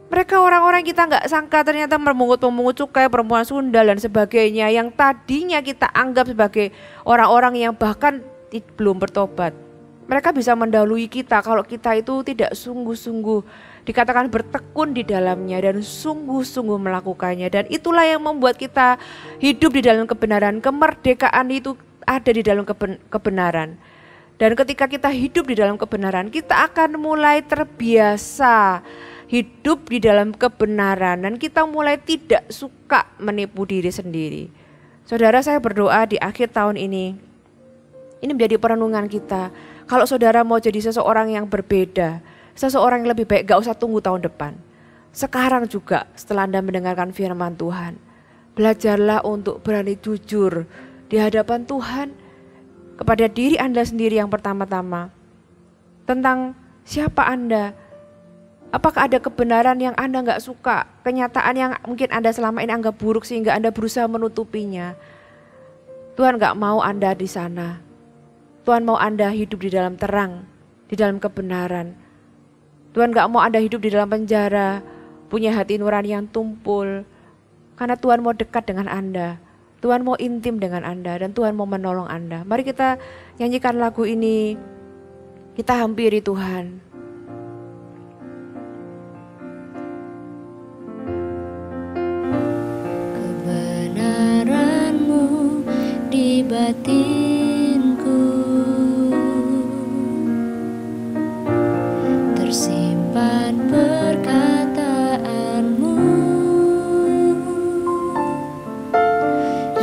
Mereka orang-orang kita nggak sangka, ternyata pemungut cukai, perempuan sundal dan sebagainya, yang tadinya kita anggap sebagai orang-orang yang bahkan belum bertobat. Mereka bisa mendahului kita kalau kita itu tidak sungguh-sungguh, dikatakan bertekun di dalamnya dan sungguh-sungguh melakukannya. Dan itulah yang membuat kita hidup di dalam kebenaran. Kemerdekaan itu ada di dalam kebenaran. Dan ketika kita hidup di dalam kebenaran, kita akan mulai terbiasa hidup di dalam kebenaran. Dan kita mulai tidak suka menipu diri sendiri. Saudara, saya berdoa di akhir tahun ini menjadi perenungan kita. Kalau saudara mau jadi seseorang yang berbeda, seseorang yang lebih baik, gak usah tunggu tahun depan. Sekarang juga setelah Anda mendengarkan firman Tuhan, belajarlah untuk berani jujur di hadapan Tuhan kepada diri Anda sendiri yang pertama-tama. Tentang siapa Anda, apakah ada kebenaran yang Anda gak suka, kenyataan yang mungkin Anda selama ini anggap buruk sehingga Anda berusaha menutupinya. Tuhan gak mau Anda di sana. Tuhan mau Anda hidup di dalam terang, di dalam kebenaran. Tuhan gak mau Anda hidup di dalam penjara, punya hati nurani yang tumpul. Karena Tuhan mau dekat dengan Anda, Tuhan mau intim dengan Anda, dan Tuhan mau menolong Anda. Mari kita nyanyikan lagu ini, kita hampiri Tuhan. Kebenaran-Mu di batinku tersimpan perkataan-Mu,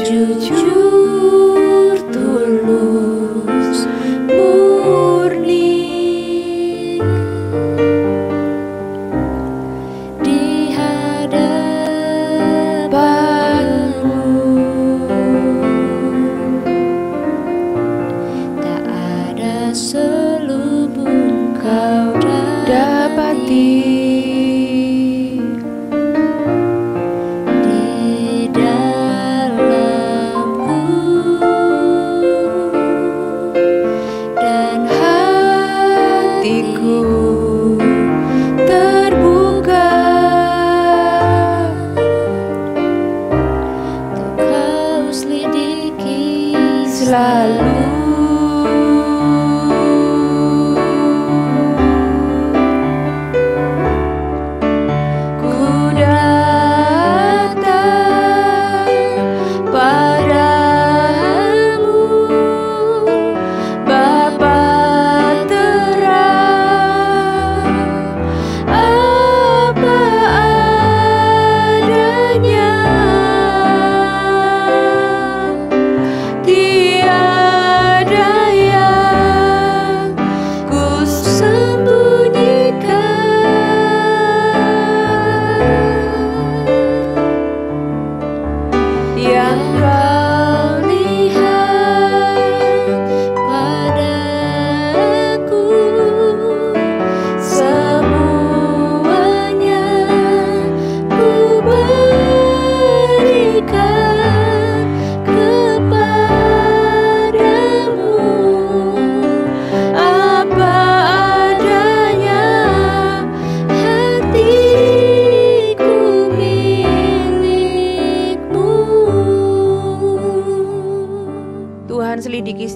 jujur, tulus, murni di hadapan-Mu.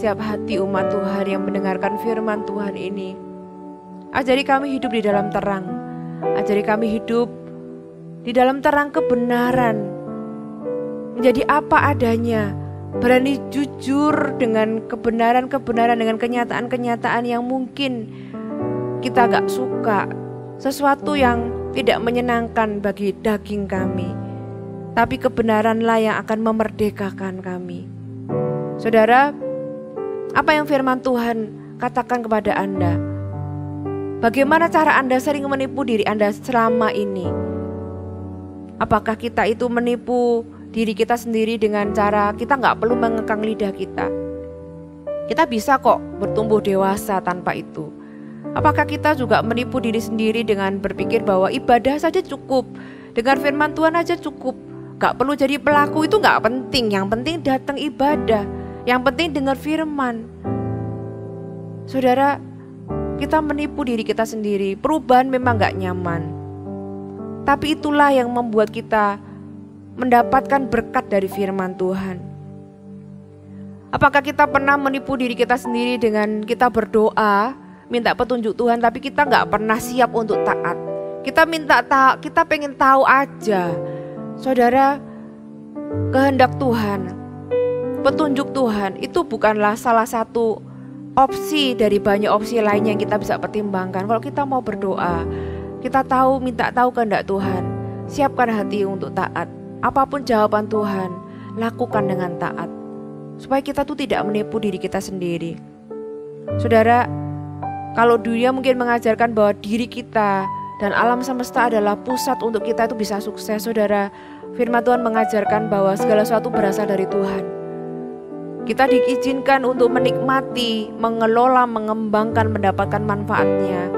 setiap hati umat Tuhan yang mendengarkan firman Tuhan ini. Ajari kami hidup di dalam terang. Ajari kami hidup di dalam terang kebenaran. Menjadi apa adanya. Berani jujur dengan kebenaran-kebenaran, dengan kenyataan-kenyataan yang mungkin kita gak suka. Sesuatu yang tidak menyenangkan bagi daging kami. Tapi kebenaranlah yang akan memerdekakan kami. Saudara, apa yang firman Tuhan katakan kepada Anda? Bagaimana cara Anda sering menipu diri Anda selama ini? Apakah kita itu menipu diri kita sendiri dengan cara kita gak perlu mengekang lidah kita? Kita bisa kok bertumbuh dewasa tanpa itu. Apakah kita juga menipu diri sendiri dengan berpikir bahwa ibadah saja cukup, dengar firman Tuhan aja cukup, gak perlu jadi pelaku, itu gak penting. Yang penting datang ibadah, yang penting dengar firman. Saudara, kita menipu diri kita sendiri. Perubahan memang gak nyaman, tapi itulah yang membuat kita mendapatkan berkat dari firman Tuhan. Apakah kita pernah menipu diri kita sendiri dengan kita berdoa, minta petunjuk Tuhan, tapi kita gak pernah siap untuk taat? Kita pengen tahu aja. Saudara, kehendak Tuhan, petunjuk Tuhan itu bukanlah salah satu opsi dari banyak opsi lainnya yang kita bisa pertimbangkan. Kalau kita mau berdoa, kita minta tahu kehendak Tuhan, siapkan hati untuk taat. Apapun jawaban Tuhan, lakukan dengan taat, supaya kita tuh tidak menipu diri kita sendiri. Saudara, kalau dunia mungkin mengajarkan bahwa diri kita dan alam semesta adalah pusat untuk kita itu bisa sukses, saudara, firman Tuhan mengajarkan bahwa segala sesuatu berasal dari Tuhan. Kita diizinkan untuk menikmati, mengelola, mengembangkan, mendapatkan manfaatnya.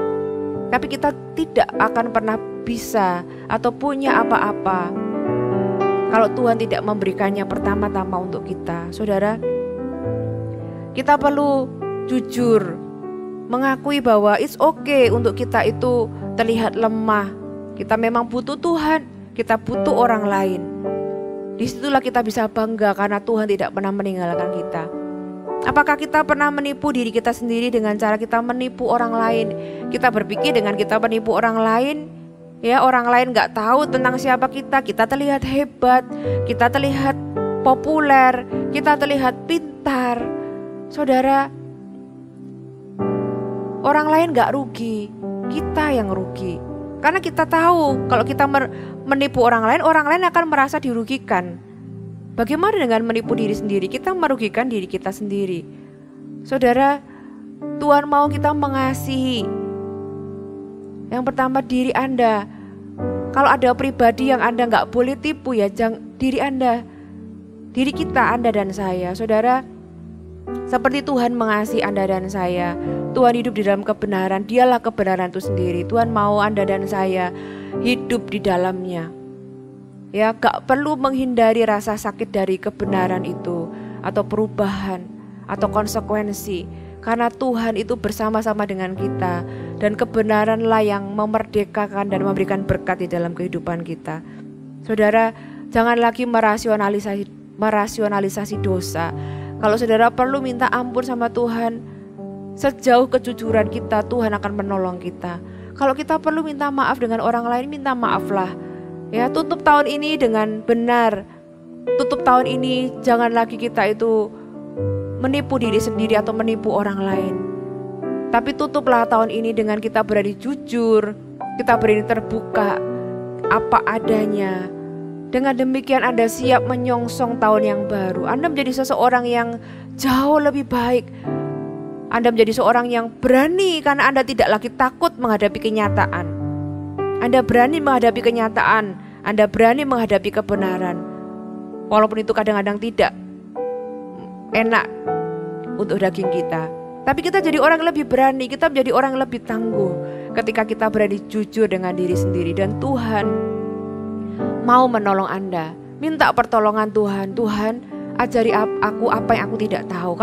Tapi kita tidak akan pernah bisa atau punya apa-apa kalau Tuhan tidak memberikannya pertama-tama untuk kita. Saudara, kita perlu jujur mengakui bahwa it's okay untuk kita itu terlihat lemah. Kita memang butuh Tuhan, kita butuh orang lain. Disitulah kita bisa bangga karena Tuhan tidak pernah meninggalkan kita. Apakah kita pernah menipu diri kita sendiri dengan cara kita menipu orang lain? Kita berpikir dengan kita menipu orang lain, ya orang lain gak tahu tentang siapa kita. Kita terlihat hebat, kita terlihat populer, kita terlihat pintar. Saudara, orang lain gak rugi, kita yang rugi. Karena kita tahu kalau kita menipu orang lain akan merasa dirugikan. Bagaimana dengan menipu diri sendiri? Kita merugikan diri kita sendiri. Saudara, Tuhan mau kita mengasihi. Yang pertama diri Anda. Kalau ada pribadi yang Anda gak boleh tipu, ya diri Anda, diri kita, Anda dan saya. Saudara, seperti Tuhan mengasihi Anda dan saya, Tuhan hidup di dalam kebenaran, dialah kebenaran itu sendiri. Tuhan mau Anda dan saya hidup di dalamnya. Ya, gak perlu menghindari rasa sakit dari kebenaran itu, atau perubahan, atau konsekuensi. Karena Tuhan itu bersama-sama dengan kita, dan kebenaranlah yang memerdekakan dan memberikan berkat di dalam kehidupan kita. Saudara, jangan lagi merasionalisasi dosa. Kalau saudara perlu minta ampun sama Tuhan, sejauh kejujuran kita, Tuhan akan menolong kita. Kalau kita perlu minta maaf dengan orang lain, minta maaflah. Ya, tutup tahun ini dengan benar. Tutup tahun ini jangan lagi kita itu menipu diri sendiri atau menipu orang lain. Tapi tutuplah tahun ini dengan kita berani jujur, kita berani terbuka apa adanya. Dengan demikian Anda siap menyongsong tahun yang baru. Anda menjadi seseorang yang jauh lebih baik. Anda menjadi seorang yang berani karena Anda tidak lagi takut menghadapi kenyataan. Anda berani menghadapi kenyataan. Anda berani menghadapi kebenaran. Walaupun itu kadang-kadang tidak enak untuk daging kita. Tapi kita jadi orang yang lebih berani. Kita menjadi orang yang lebih tangguh ketika kita berani jujur dengan diri sendiri. Dan Tuhan mau menolong Anda. Minta pertolongan Tuhan. Tuhan, ajari aku apa yang aku tidak tahu.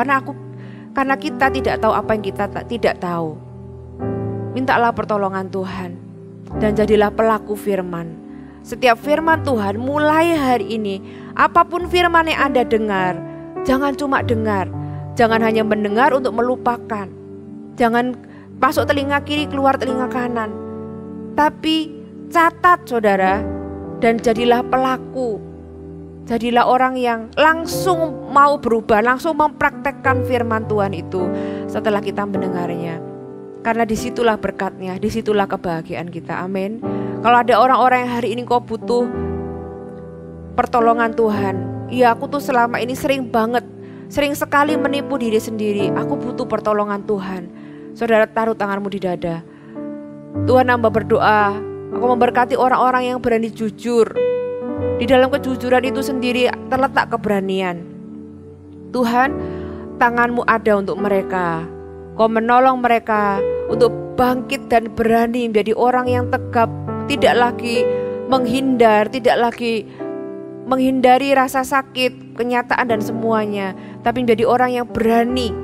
Karena kita tidak tahu apa yang kita tidak tahu. Mintalah pertolongan Tuhan. Dan jadilah pelaku firman. Setiap firman Tuhan mulai hari ini, apapun firman yang Anda dengar, jangan cuma dengar. Jangan hanya mendengar untuk melupakan. Jangan masuk telinga kiri, keluar telinga kanan. Tapi catat saudara, dan jadilah pelaku. Jadilah orang yang langsung mau berubah, langsung mempraktekkan firman Tuhan itu setelah kita mendengarnya. Karena disitulah berkatnya, disitulah kebahagiaan kita. Amin. Kalau ada orang-orang yang hari ini kau butuh pertolongan Tuhan. Ya, aku tuh selama ini sering sekali menipu diri sendiri. Aku butuh pertolongan Tuhan. Saudara, taruh tanganmu di dada. Tuhan, hamba berdoa, aku memberkati orang-orang yang berani jujur. Di dalam kejujuran itu sendiri terletak keberanian. Tuhan, tanganmu ada untuk mereka. Kau menolong mereka untuk bangkit dan berani menjadi orang yang tegap, tidak lagi menghindar, tidak lagi menghindari rasa sakit, kenyataan dan semuanya, tapi menjadi orang yang berani,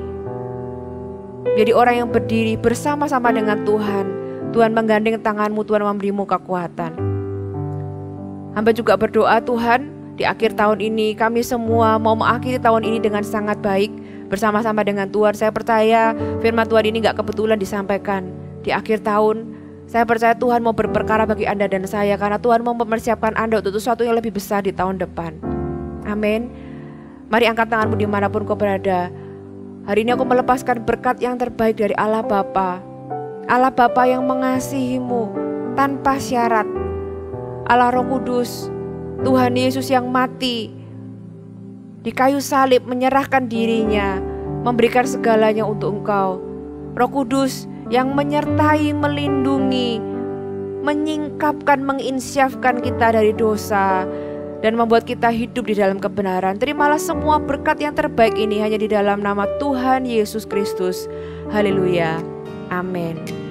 menjadi orang yang berdiri bersama-sama dengan Tuhan. Tuhan menggandeng tanganmu, Tuhan memberimu kekuatan. Hamba juga berdoa, Tuhan, di akhir tahun ini kami semua mau mengakhiri tahun ini dengan sangat baik bersama-sama dengan Tuhan. Saya percaya firman Tuhan ini gak kebetulan disampaikan di akhir tahun. Saya percaya Tuhan mau berperkara bagi Anda dan saya, karena Tuhan mau mempersiapkan Anda untuk sesuatu yang lebih besar di tahun depan. Amin. Mari angkat tanganmu dimanapun kau berada. Hari ini aku melepaskan berkat yang terbaik dari Allah Bapa. Allah Bapa yang mengasihimu tanpa syarat. Allah Roh Kudus, Tuhan Yesus yang mati di kayu salib, menyerahkan dirinya, memberikan segalanya untuk engkau. Roh Kudus yang menyertai, melindungi, menyingkapkan, menginsyafkan kita dari dosa, dan membuat kita hidup di dalam kebenaran. Terimalah semua berkat yang terbaik ini hanya di dalam nama Tuhan Yesus Kristus. Haleluya. Amin.